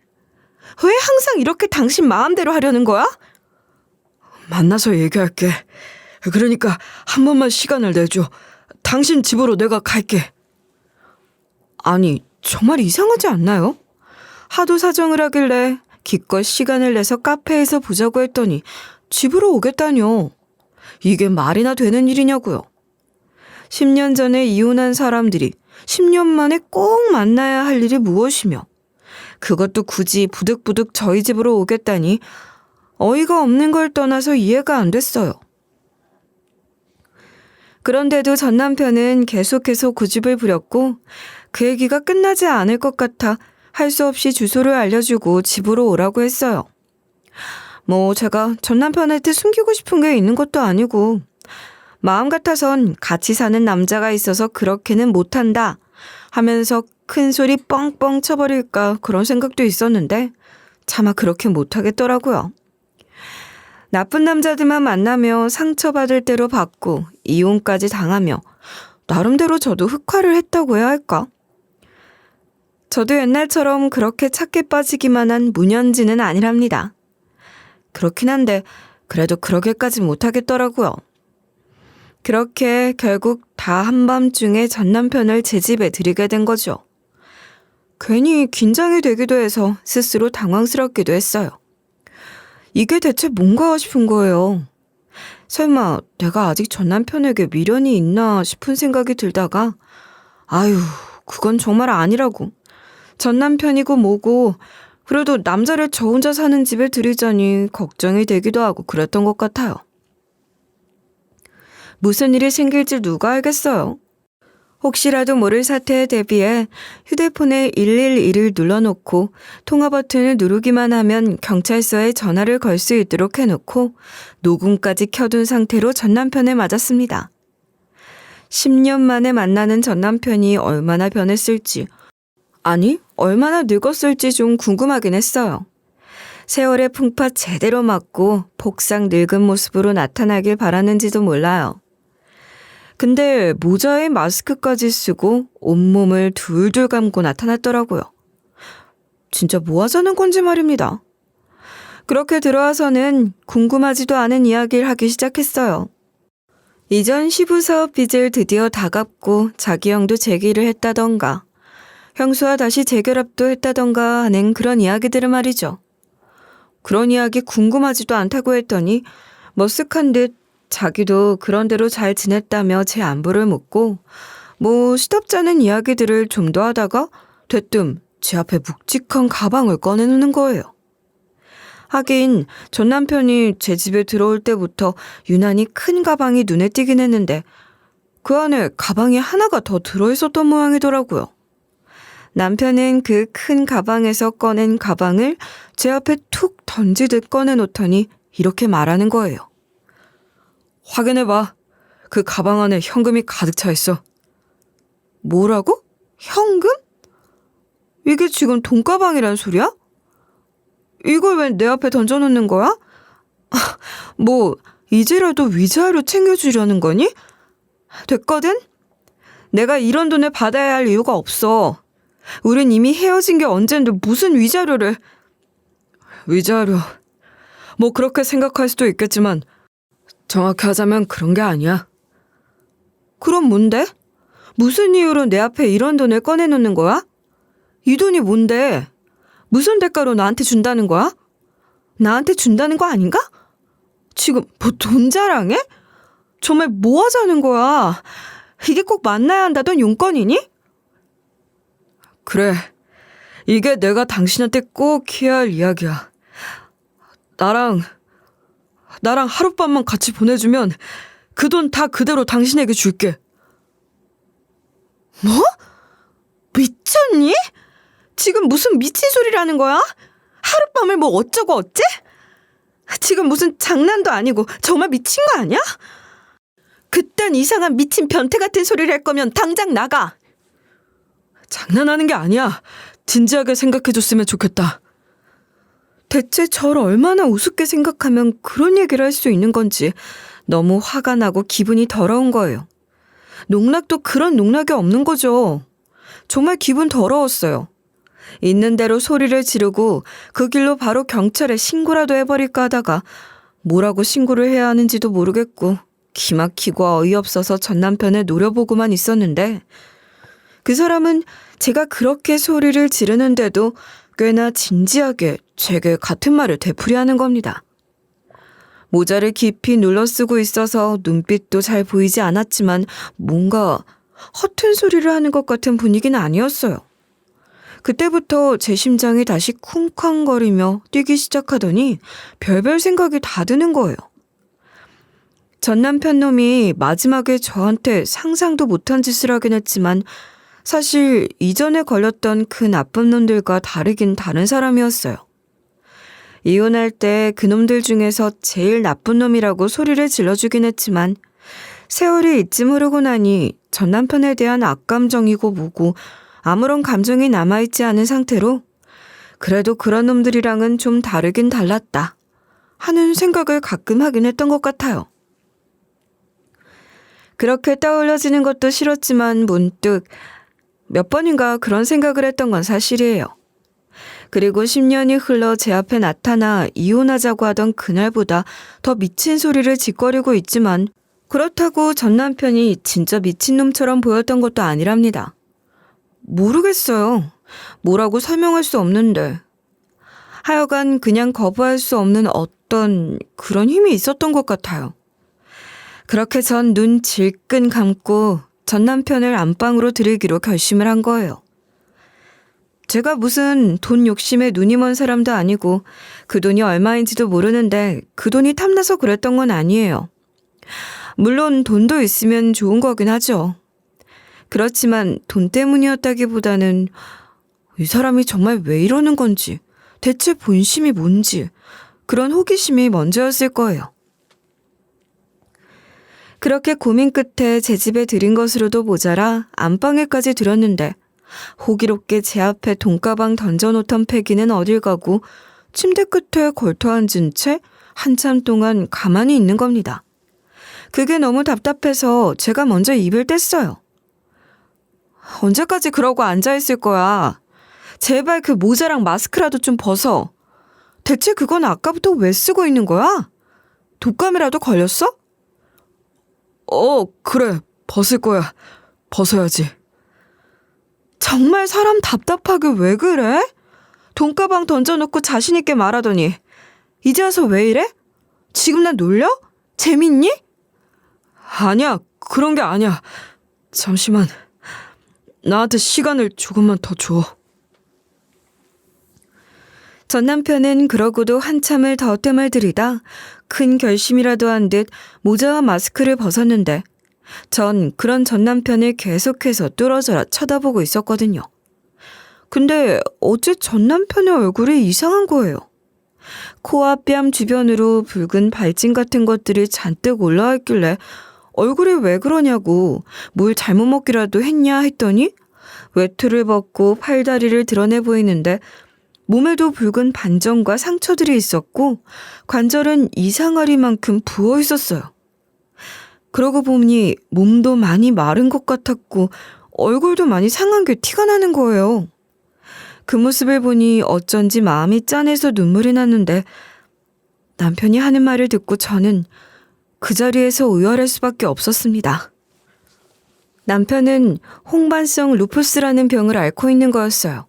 왜 항상 이렇게 당신 마음대로 하려는 거야? 만나서 얘기할게. 그러니까 한 번만 시간을 내줘. 당신 집으로 내가 갈게. 아니, 정말 이상하지 않나요? 하도 사정을 하길래 기껏 시간을 내서 카페에서 보자고 했더니 집으로 오겠다뇨. 이게 말이나 되는 일이냐고요. 10년 전에 이혼한 사람들이 10년 만에 꼭 만나야 할 일이 무엇이며 그것도 굳이 부득부득 저희 집으로 오겠다니 어이가 없는 걸 떠나서 이해가 안 됐어요. 그런데도 전 남편은 계속해서 고집을 부렸고 그 얘기가 끝나지 않을 것 같아 할 수 없이 주소를 알려주고 집으로 오라고 했어요. 뭐 제가 전 남편한테 숨기고 싶은 게 있는 것도 아니고 마음 같아선 같이 사는 남자가 있어서 그렇게는 못한다 하면서 큰 소리 뻥뻥 쳐버릴까 그런 생각도 있었는데 차마 그렇게 못하겠더라고요. 나쁜 남자들만 만나며 상처받을 대로 받고 이혼까지 당하며 나름대로 저도 흑화를 했다고 해야 할까? 저도 옛날처럼 그렇게 착해 빠지기만 한 문현진은 아니랍니다. 그렇긴 한데 그래도 그러기까지 못하겠더라고요. 그렇게 결국 다 한밤중에 전 남편을 제 집에 들이게 된 거죠. 괜히 긴장이 되기도 해서 스스로 당황스럽기도 했어요. 이게 대체 뭔가 싶은 거예요. 설마 내가 아직 전 남편에게 미련이 있나 싶은 생각이 들다가 아유, 그건 정말 아니라고. 전 남편이고 뭐고 그래도 남자를 저 혼자 사는 집에 들이자니 걱정이 되기도 하고 그랬던 것 같아요. 무슨 일이 생길지 누가 알겠어요. 혹시라도 모를 사태에 대비해 휴대폰에 112를 눌러놓고 통화 버튼을 누르기만 하면 경찰서에 전화를 걸 수 있도록 해놓고 녹음까지 켜둔 상태로 전 남편을 맞았습니다. 10년 만에 만나는 전 남편이 얼마나 변했을지, 아니 얼마나 늙었을지 좀 궁금하긴 했어요. 세월의 풍파 제대로 맞고 폭삭 늙은 모습으로 나타나길 바라는지도 몰라요. 근데 모자에 마스크까지 쓰고 온몸을 둘둘 감고 나타났더라고요. 진짜 뭐 하자는 건지 말입니다. 그렇게 들어와서는 궁금하지도 않은 이야기를 하기 시작했어요. 이전 시부사업 빚을 드디어 다 갚고 자기 형도 재기를 했다던가 형수와 다시 재결합도 했다던가 하는 그런 이야기들을 말이죠. 그런 이야기 궁금하지도 않다고 했더니 머쓱한 듯 자기도 그런대로 잘 지냈다며 제 안부를 묻고 뭐 시덥잖은 이야기들을 좀 더 하다가 대뜸 제 앞에 묵직한 가방을 꺼내놓는 거예요. 하긴 전 남편이 제 집에 들어올 때부터 유난히 큰 가방이 눈에 띄긴 했는데 그 안에 가방이 하나가 더 들어있었던 모양이더라고요. 남편은 그 큰 가방에서 꺼낸 가방을 제 앞에 툭 던지듯 꺼내놓더니 이렇게 말하는 거예요. 확인해봐. 그 가방 안에 현금이 가득 차 있어. 뭐라고? 현금? 이게 지금 돈가방이란 소리야? 이걸 왜 내 앞에 던져놓는 거야? 뭐 이제라도 위자료 챙겨주려는 거니? 됐거든? 내가 이런 돈을 받아야 할 이유가 없어. 우린 이미 헤어진 게 언젠데 무슨 위자료를. 위자료. 뭐 그렇게 생각할 수도 있겠지만 정확히 하자면 그런 게 아니야. 그럼 뭔데? 무슨 이유로 내 앞에 이런 돈을 꺼내놓는 거야? 이 돈이 뭔데? 무슨 대가로 나한테 준다는 거야? 나한테 준다는 거 아닌가? 지금 뭐 돈 자랑해? 정말 뭐 하자는 거야? 이게 꼭 만나야 한다던 용건이니? 그래. 이게 내가 당신한테 꼭 해야 할 이야기야. 나랑 하룻밤만 같이 보내주면 그 돈 다 그대로 당신에게 줄게. 뭐? 미쳤니? 지금 무슨 미친 소리를 하는 거야? 하룻밤을 뭐 어쩌고 어째? 지금 무슨 장난도 아니고 정말 미친 거 아니야? 그딴 이상한 미친 변태 같은 소리를 할 거면 당장 나가. 장난하는 게 아니야. 진지하게 생각해줬으면 좋겠다. 대체 절 얼마나 우습게 생각하면 그런 얘기를 할 수 있는 건지 너무 화가 나고 기분이 더러운 거예요. 농락도 그런 농락이 없는 거죠. 정말 기분 더러웠어요. 있는 대로 소리를 지르고 그 길로 바로 경찰에 신고라도 해버릴까 하다가 뭐라고 신고를 해야 하는지도 모르겠고 기막히고 어이없어서 전 남편을 노려보고만 있었는데 그 사람은 제가 그렇게 소리를 지르는데도 꽤나 진지하게 제게 같은 말을 되풀이하는 겁니다. 모자를 깊이 눌러쓰고 있어서 눈빛도 잘 보이지 않았지만 뭔가 허튼 소리를 하는 것 같은 분위기는 아니었어요. 그때부터 제 심장이 다시 쿵쾅거리며 뛰기 시작하더니 별별 생각이 다 드는 거예요. 전 남편 놈이 마지막에 저한테 상상도 못한 짓을 하긴 했지만 사실 이전에 걸렸던 그 나쁜 놈들과 다르긴 다른 사람이었어요. 이혼할 때 그놈들 중에서 제일 나쁜 놈이라고 소리를 질러주긴 했지만 세월이 이쯤 흐르고 나니 전 남편에 대한 악감정이고 뭐고 아무런 감정이 남아있지 않은 상태로 그래도 그런 놈들이랑은 좀 다르긴 달랐다 하는 생각을 가끔 하긴 했던 것 같아요. 그렇게 떠올려지는 것도 싫었지만 문득 몇 번인가 그런 생각을 했던 건 사실이에요. 그리고 10년이 흘러 제 앞에 나타나 이혼하자고 하던 그날보다 더 미친 소리를 짓거리고 있지만 그렇다고 전 남편이 진짜 미친놈처럼 보였던 것도 아니랍니다. 모르겠어요. 뭐라고 설명할 수 없는데. 하여간 그냥 거부할 수 없는 어떤 그런 힘이 있었던 것 같아요. 그렇게 전 눈 질끈 감고 전 남편을 안방으로 들이기로 결심을 한 거예요. 제가 무슨 돈 욕심에 눈이 먼 사람도 아니고 그 돈이 얼마인지도 모르는데 그 돈이 탐나서 그랬던 건 아니에요. 물론 돈도 있으면 좋은 거긴 하죠. 그렇지만 돈 때문이었다기보다는 이 사람이 정말 왜 이러는 건지, 대체 본심이 뭔지 그런 호기심이 먼저였을 거예요. 그렇게 고민 끝에 제 집에 들인 것으로도 모자라 안방에까지 들였는데 호기롭게 제 앞에 돈가방 던져놓던 패기는 어딜 가고 침대 끝에 걸터앉은 채 한참 동안 가만히 있는 겁니다. 그게 너무 답답해서 제가 먼저 입을 뗐어요. 언제까지 그러고 앉아있을 거야. 제발 그 모자랑 마스크라도 좀 벗어. 대체 그건 아까부터 왜 쓰고 있는 거야? 독감이라도 걸렸어? 그래. 벗을 거야. 벗어야지. 정말 사람 답답하게 왜 그래? 돈가방 던져놓고 자신있게 말하더니 이제 와서 왜 이래? 지금 나 놀려? 재밌니? 아니야. 그런 게 아니야. 잠시만. 나한테 시간을 조금만 더 줘. 전 남편은 그러고도 한참을 더 뜸을 들이다 큰 결심이라도 한 듯 모자와 마스크를 벗었는데 전 그런 전 남편을 계속해서 뚫어져라 쳐다보고 있었거든요. 근데 어째 전 남편의 얼굴이 이상한 거예요. 코와 뺨 주변으로 붉은 발진 같은 것들이 잔뜩 올라와 있길래 얼굴이 왜 그러냐고 뭘 잘못 먹기라도 했냐 했더니 외투를 벗고 팔다리를 드러내 보이는데 몸에도 붉은 반점과 상처들이 있었고 관절은 이상하리만큼 부어 있었어요. 그러고 보니 몸도 많이 마른 것 같았고 얼굴도 많이 상한 게 티가 나는 거예요. 그 모습을 보니 어쩐지 마음이 짠해서 눈물이 났는데 남편이 하는 말을 듣고 저는 그 자리에서 의아할 수밖에 없었습니다. 남편은 홍반성 루푸스라는 병을 앓고 있는 거였어요.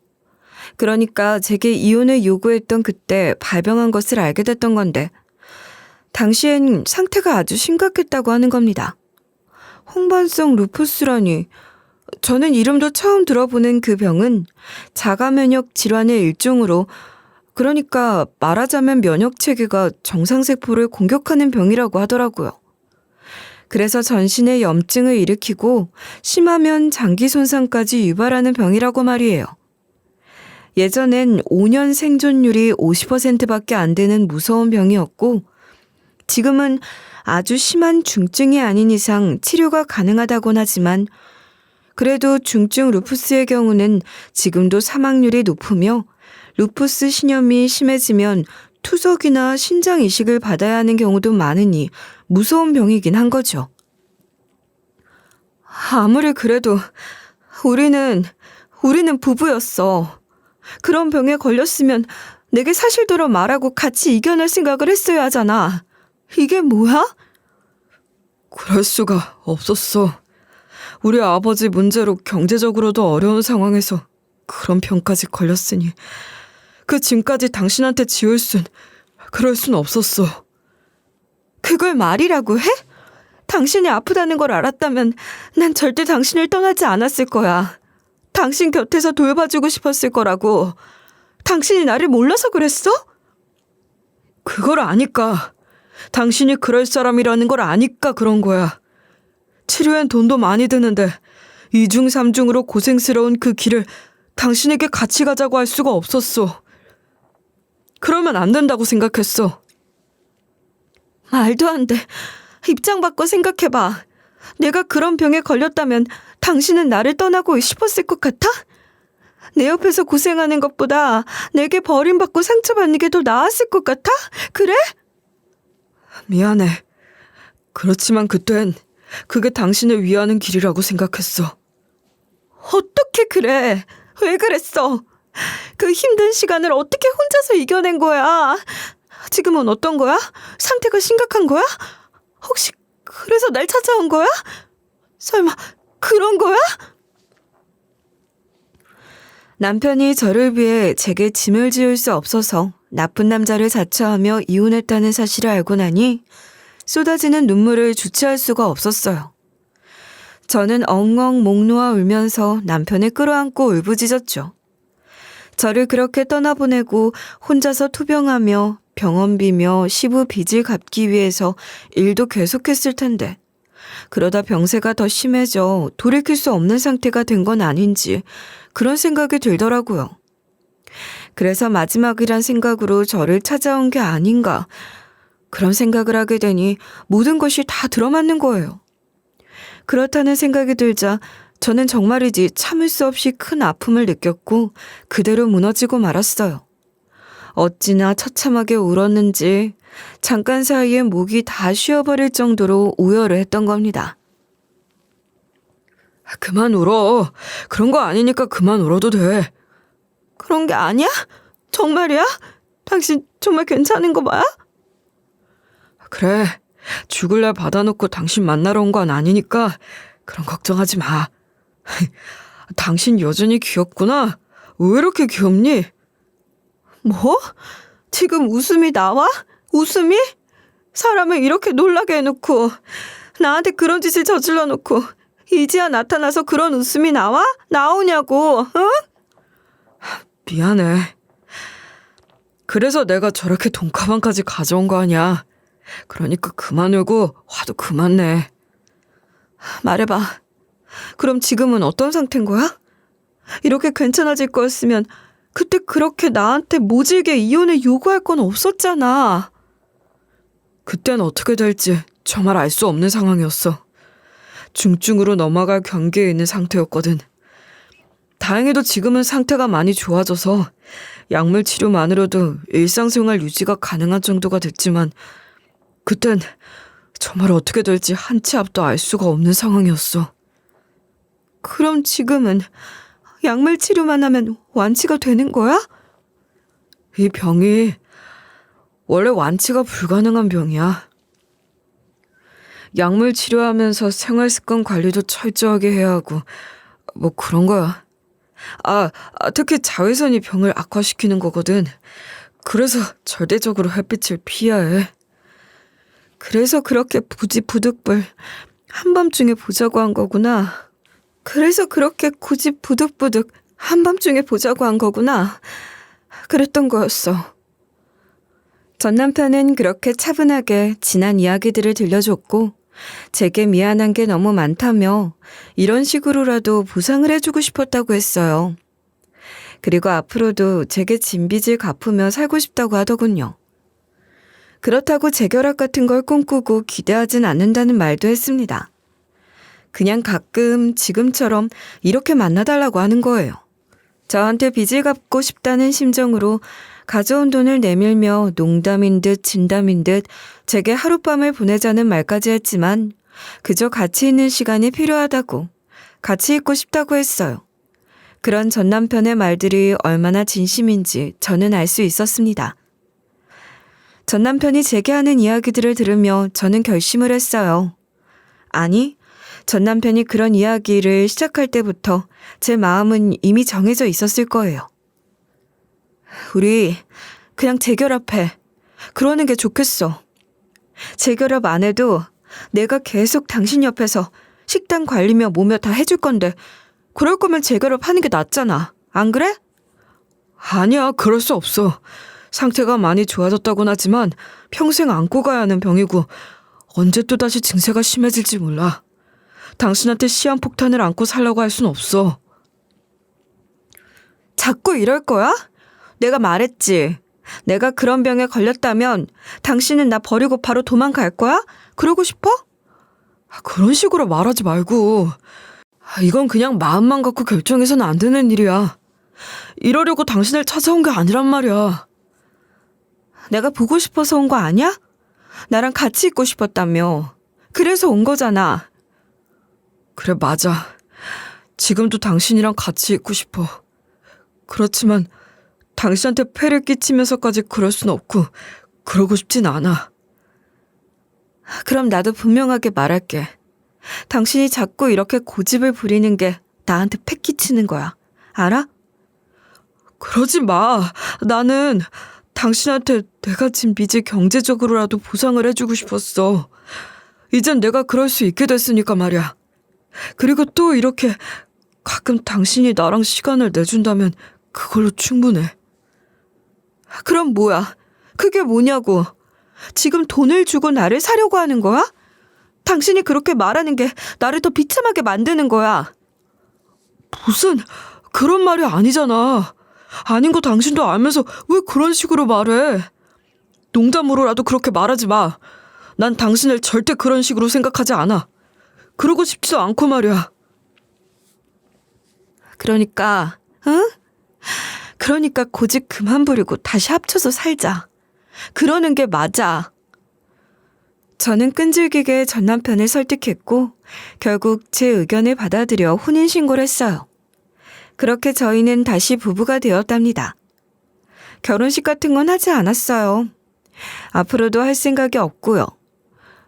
그러니까 제게 이혼을 요구했던 그때 발병한 것을 알게 됐던 건데 당시엔 상태가 아주 심각했다고 하는 겁니다. 홍반성 루푸스라니 저는 이름도 처음 들어보는 그 병은 자가면역 질환의 일종으로 그러니까 말하자면 면역체계가 정상세포를 공격하는 병이라고 하더라고요. 그래서 전신에 염증을 일으키고 심하면 장기 손상까지 유발하는 병이라고 말이에요. 예전엔 5년 생존율이 50%밖에 안 되는 무서운 병이었고 지금은 아주 심한 중증이 아닌 이상 치료가 가능하다곤 하지만 그래도 중증 루푸스의 경우는 지금도 사망률이 높으며 루푸스 신염이 심해지면 투석이나 신장 이식을 받아야 하는 경우도 많으니 무서운 병이긴 한 거죠. 아무리 그래도 우리는 부부였어. 그런 병에 걸렸으면 내게 사실대로 말하고 같이 이겨낼 생각을 했어야 하잖아. 이게 뭐야? 그럴 수가 없었어. 우리 아버지 문제로 경제적으로도 어려운 상황에서 그런 병까지 걸렸으니 그 짐까지 당신한테 그럴 순 없었어. 그걸 말이라고 해? 당신이 아프다는 걸 알았다면 난 절대 당신을 떠나지 않았을 거야. 당신 곁에서 돌봐주고 싶었을 거라고. 당신이 나를 몰라서 그랬어? 그걸 아니까. 당신이 그럴 사람이라는 걸 아니까 그런 거야. 치료엔 돈도 많이 드는데 2중 3중으로 고생스러운 그 길을 당신에게 같이 가자고 할 수가 없었어. 그러면 안 된다고 생각했어. 말도 안 돼. 입장 바꿔 생각해봐. 내가 그런 병에 걸렸다면 당신은 나를 떠나고 싶었을 것 같아? 내 옆에서 고생하는 것보다 내게 버림받고 상처받는 게 더 나았을 것 같아? 그래? 미안해. 그렇지만 그땐 그게 당신을 위하는 길이라고 생각했어. 어떻게 그래? 왜 그랬어? 그 힘든 시간을 어떻게 혼자서 이겨낸 거야? 지금은 어떤 거야? 상태가 심각한 거야? 혹시 그래서 날 찾아온 거야? 설마 그런 거야? 남편이 저를 위해 제게 짐을 지을 수 없어서 나쁜 남자를 자처하며 이혼했다는 사실을 알고 나니 쏟아지는 눈물을 주체할 수가 없었어요. 저는 엉엉 목 놓아 울면서 남편을 끌어안고 울부짖었죠. 저를 그렇게 떠나보내고 혼자서 투병하며 병원비며 시부 빚을 갚기 위해서 일도 계속했을 텐데 그러다 병세가 더 심해져 돌이킬 수 없는 상태가 된 건 아닌지 그런 생각이 들더라고요. 그래서 마지막이란 생각으로 저를 찾아온 게 아닌가 그런 생각을 하게 되니 모든 것이 다 들어맞는 거예요. 그렇다는 생각이 들자 저는 정말이지 참을 수 없이 큰 아픔을 느꼈고 그대로 무너지고 말았어요. 어찌나 처참하게 울었는지 잠깐 사이에 목이 다 쉬어버릴 정도로 오열을 했던 겁니다. 그만 울어. 그런 거 아니니까 그만 울어도 돼. 그런 게 아니야? 정말이야? 당신 정말 괜찮은 거 맞아? 그래. 죽을 날 받아놓고 당신 만나러 온 건 아니니까 그런 걱정하지 마. 당신 여전히 귀엽구나. 왜 이렇게 귀엽니? 뭐? 지금 웃음이 나와? 웃음이? 사람을 이렇게 놀라게 해놓고 나한테 그런 짓을 저질러 놓고 이제야 나타나서 그런 웃음이 나와? 나오냐고, 응? 미안해. 그래서 내가 저렇게 돈가방까지 가져온 거 아니야. 그러니까 그만 울고 화도 그만 내. 말해봐. 그럼 지금은 어떤 상태인 거야? 이렇게 괜찮아질 거였으면 그때 그렇게 나한테 모질게 이혼을 요구할 건 없었잖아. 그땐 어떻게 될지 정말 알 수 없는 상황이었어. 중증으로 넘어갈 경계에 있는 상태였거든. 다행히도 지금은 상태가 많이 좋아져서 약물 치료만으로도 일상생활 유지가 가능한 정도가 됐지만 그땐 정말 어떻게 될지 한 치 앞도 알 수가 없는 상황이었어. 그럼 지금은 약물 치료만 하면 완치가 되는 거야? 이 병이 원래 완치가 불가능한 병이야. 약물 치료하면서 생활 습관 관리도 철저하게 해야 하고 뭐 그런 거야. 특히 자외선이 병을 악화시키는 거거든. 그래서 절대적으로 햇빛을 피해야 해. 그래서 그렇게 굳이 부득불 한밤중에 보자고 한 거구나. 그래서 그렇게 굳이 부득부득 한밤중에 보자고 한 거구나. 그랬던 거였어. 전 남편은 그렇게 차분하게 지난 이야기들을 들려줬고 제게 미안한 게 너무 많다며 이런 식으로라도 보상을 해주고 싶었다고 했어요. 그리고 앞으로도 제게 진 빚을 갚으며 살고 싶다고 하더군요. 그렇다고 재결합 같은 걸 꿈꾸고 기대하진 않는다는 말도 했습니다. 그냥 가끔 지금처럼 이렇게 만나달라고 하는 거예요. 저한테 빚을 갚고 싶다는 심정으로 가져온 돈을 내밀며 농담인 듯 진담인 듯 제게 하룻밤을 보내자는 말까지 했지만 그저 같이 있는 시간이 필요하다고, 같이 있고 싶다고 했어요. 그런 전 남편의 말들이 얼마나 진심인지 저는 알 수 있었습니다. 전 남편이 제게 하는 이야기들을 들으며 저는 결심을 했어요. 아니, 전 남편이 그런 이야기를 시작할 때부터 제 마음은 이미 정해져 있었을 거예요. 우리 그냥 재결합해. 그러는 게 좋겠어. 재결합 안 해도 내가 계속 당신 옆에서 식단 관리며 뭐며 다 해줄 건데 그럴 거면 재결합하는 게 낫잖아. 안 그래? 아니야, 그럴 수 없어. 상태가 많이 좋아졌다곤 하지만 평생 안고 가야 하는 병이고 언제 또다시 증세가 심해질지 몰라. 당신한테 시한폭탄을 안고 살라고 할 순 없어. 자꾸 이럴 거야? 내가 말했지. 내가 그런 병에 걸렸다면 당신은 나 버리고 바로 도망갈 거야? 그러고 싶어? 그런 식으로 말하지 말고. 이건 그냥 마음만 갖고 결정해서는 안 되는 일이야. 이러려고 당신을 찾아온 게 아니란 말이야. 내가 보고 싶어서 온 거 아니야? 나랑 같이 있고 싶었다며. 그래서 온 거잖아. 그래, 맞아. 지금도 당신이랑 같이 있고 싶어. 그렇지만 당신한테 폐를 끼치면서까지 그럴 순 없고 그러고 싶진 않아. 그럼 나도 분명하게 말할게. 당신이 자꾸 이렇게 고집을 부리는 게 나한테 패 끼치는 거야. 알아? 그러지 마. 나는 당신한테 내가 진 빚을 경제적으로라도 보상을 해주고 싶었어. 이젠 내가 그럴 수 있게 됐으니까 말이야. 그리고 또 이렇게 가끔 당신이 나랑 시간을 내준다면 그걸로 충분해. 그럼 뭐야? 그게 뭐냐고. 지금 돈을 주고 나를 사려고 하는 거야? 당신이 그렇게 말하는 게 나를 더 비참하게 만드는 거야. 무슨 그런 말이 아니잖아. 아닌 거 당신도 알면서 왜 그런 식으로 말해? 농담으로라도 그렇게 말하지 마. 난 당신을 절대 그런 식으로 생각하지 않아. 그러고 싶지도 않고 말이야. 그러니까, 응? 그러니까 고집 그만 부리고 다시 합쳐서 살자. 그러는 게 맞아. 저는 끈질기게 전 남편을 설득했고 결국 제 의견을 받아들여 혼인신고를 했어요. 그렇게 저희는 다시 부부가 되었답니다. 결혼식 같은 건 하지 않았어요. 앞으로도 할 생각이 없고요.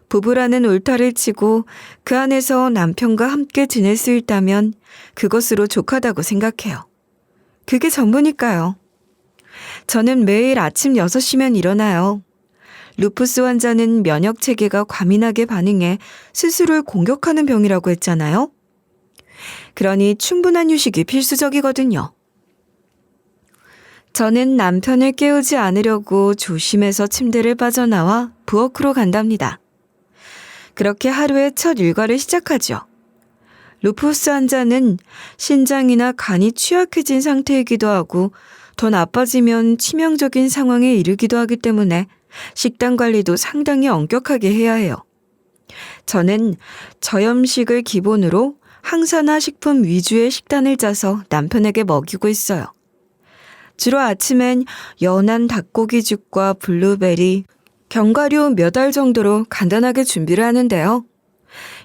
부부라는 울타리를 치고 그 안에서 남편과 함께 지낼 수 있다면 그것으로 족하다고 생각해요. 그게 전부니까요. 저는 매일 아침 6시면 일어나요. 루푸스 환자는 면역 체계가 과민하게 반응해 스스로를 공격하는 병이라고 했잖아요. 그러니 충분한 휴식이 필수적이거든요. 저는 남편을 깨우지 않으려고 조심해서 침대를 빠져나와 부엌으로 간답니다. 그렇게 하루의 첫 일과를 시작하죠. 루푸스 환자는 신장이나 간이 취약해진 상태이기도 하고 더 나빠지면 치명적인 상황에 이르기도 하기 때문에 식단 관리도 상당히 엄격하게 해야 해요. 저는 저염식을 기본으로 항산화 식품 위주의 식단을 짜서 남편에게 먹이고 있어요. 주로 아침엔 연한 닭고기죽과 블루베리, 견과류 몇 알 정도로 간단하게 준비를 하는데요.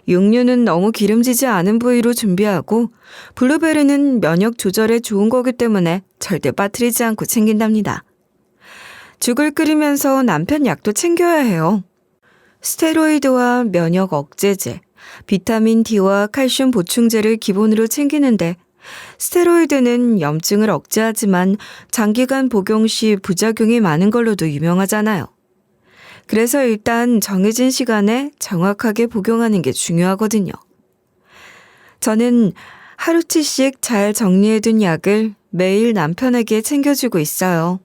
육류는 너무 기름지지 않은 부위로 준비하고 블루베리는 면역 조절에 좋은 거기 때문에 절대 빠뜨리지 않고 챙긴답니다. 죽을 끓이면서 남편 약도 챙겨야 해요. 스테로이드와 면역 억제제, 비타민 D와 칼슘 보충제를 기본으로 챙기는데 스테로이드는 염증을 억제하지만 장기간 복용 시 부작용이 많은 걸로도 유명하잖아요. 그래서 일단 정해진 시간에 정확하게 복용하는 게 중요하거든요. 저는 하루치씩 잘 정리해둔 약을 매일 남편에게 챙겨주고 있어요.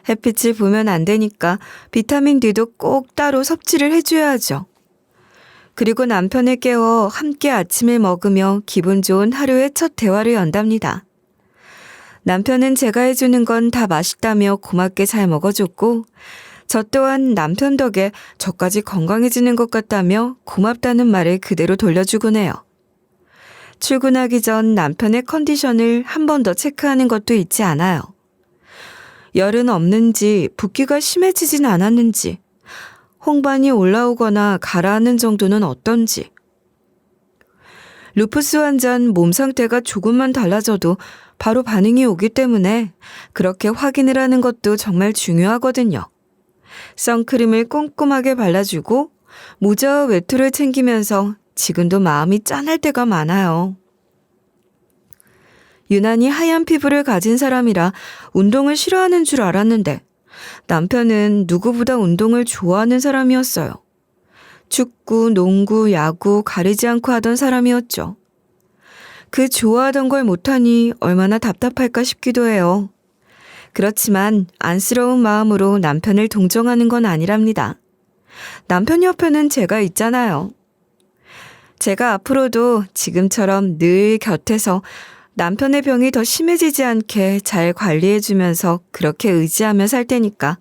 햇빛을 보면 안 되니까 비타민 D도 꼭 따로 섭취를 해줘야 하죠. 그리고 남편을 깨워 함께 아침을 먹으며 기분 좋은 하루의 첫 대화를 연답니다. 남편은 제가 해주는 건 다 맛있다며 고맙게 잘 먹어줬고 저 또한 남편 덕에 저까지 건강해지는 것 같다며 고맙다는 말을 그대로 돌려주곤 해요. 출근하기 전 남편의 컨디션을 한 번 더 체크하는 것도 잊지 않아요. 열은 없는지 붓기가 심해지진 않았는지 홍반이 올라오거나 가라앉는 정도는 어떤지. 루푸스 환자는 몸 상태가 조금만 달라져도 바로 반응이 오기 때문에 그렇게 확인을 하는 것도 정말 중요하거든요. 선크림을 꼼꼼하게 발라주고 모자와 외투를 챙기면서 지금도 마음이 짠할 때가 많아요. 유난히 하얀 피부를 가진 사람이라 운동을 싫어하는 줄 알았는데 남편은 누구보다 운동을 좋아하는 사람이었어요. 축구, 농구, 야구 가리지 않고 하던 사람이었죠. 그 좋아하던 걸 못하니 얼마나 답답할까 싶기도 해요. 그렇지만 안쓰러운 마음으로 남편을 동정하는 건 아니랍니다. 남편 옆에는 제가 있잖아요. 제가 앞으로도 지금처럼 늘 곁에서 남편의 병이 더 심해지지 않게 잘 관리해주면서 그렇게 의지하며 살 테니까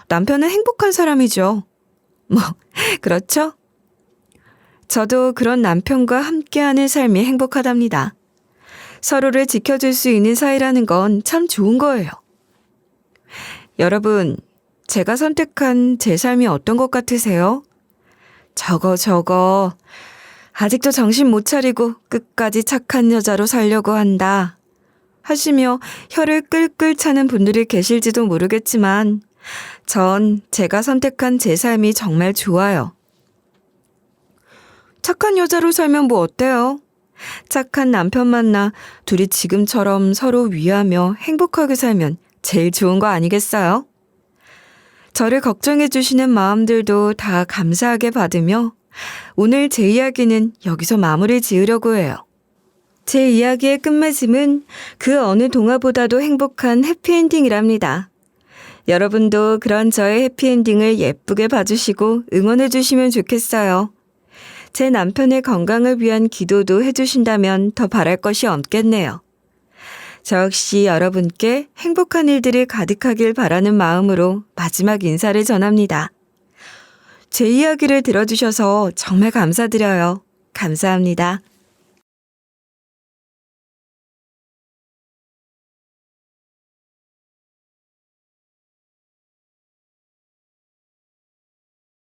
남편은 행복한 사람이죠. 뭐, 그렇죠? 저도 그런 남편과 함께하는 삶이 행복하답니다. 서로를 지켜줄 수 있는 사이라는 건 참 좋은 거예요. 여러분, 제가 선택한 제 삶이 어떤 것 같으세요? 저거. 아직도 정신 못 차리고 끝까지 착한 여자로 살려고 한다. 하시며 혀를 끌끌 차는 분들이 계실지도 모르겠지만 전 제가 선택한 제 삶이 정말 좋아요. 착한 여자로 살면 뭐 어때요? 착한 남편 만나 둘이 지금처럼 서로 위하며 행복하게 살면 제일 좋은 거 아니겠어요? 저를 걱정해 주시는 마음들도 다 감사하게 받으며 오늘 제 이야기는 여기서 마무리 지으려고 해요. 제 이야기의 끝맺음은 그 어느 동화보다도 행복한 해피엔딩이랍니다. 여러분도 그런 저의 해피엔딩을 예쁘게 봐주시고 응원해 주시면 좋겠어요. 제 남편의 건강을 위한 기도도 해주신다면 더 바랄 것이 없겠네요. 저 역시 여러분께 행복한 일들이 가득하길 바라는 마음으로 마지막 인사를 전합니다. 제 이야기를 들어주셔서 정말 감사드려요. 감사합니다.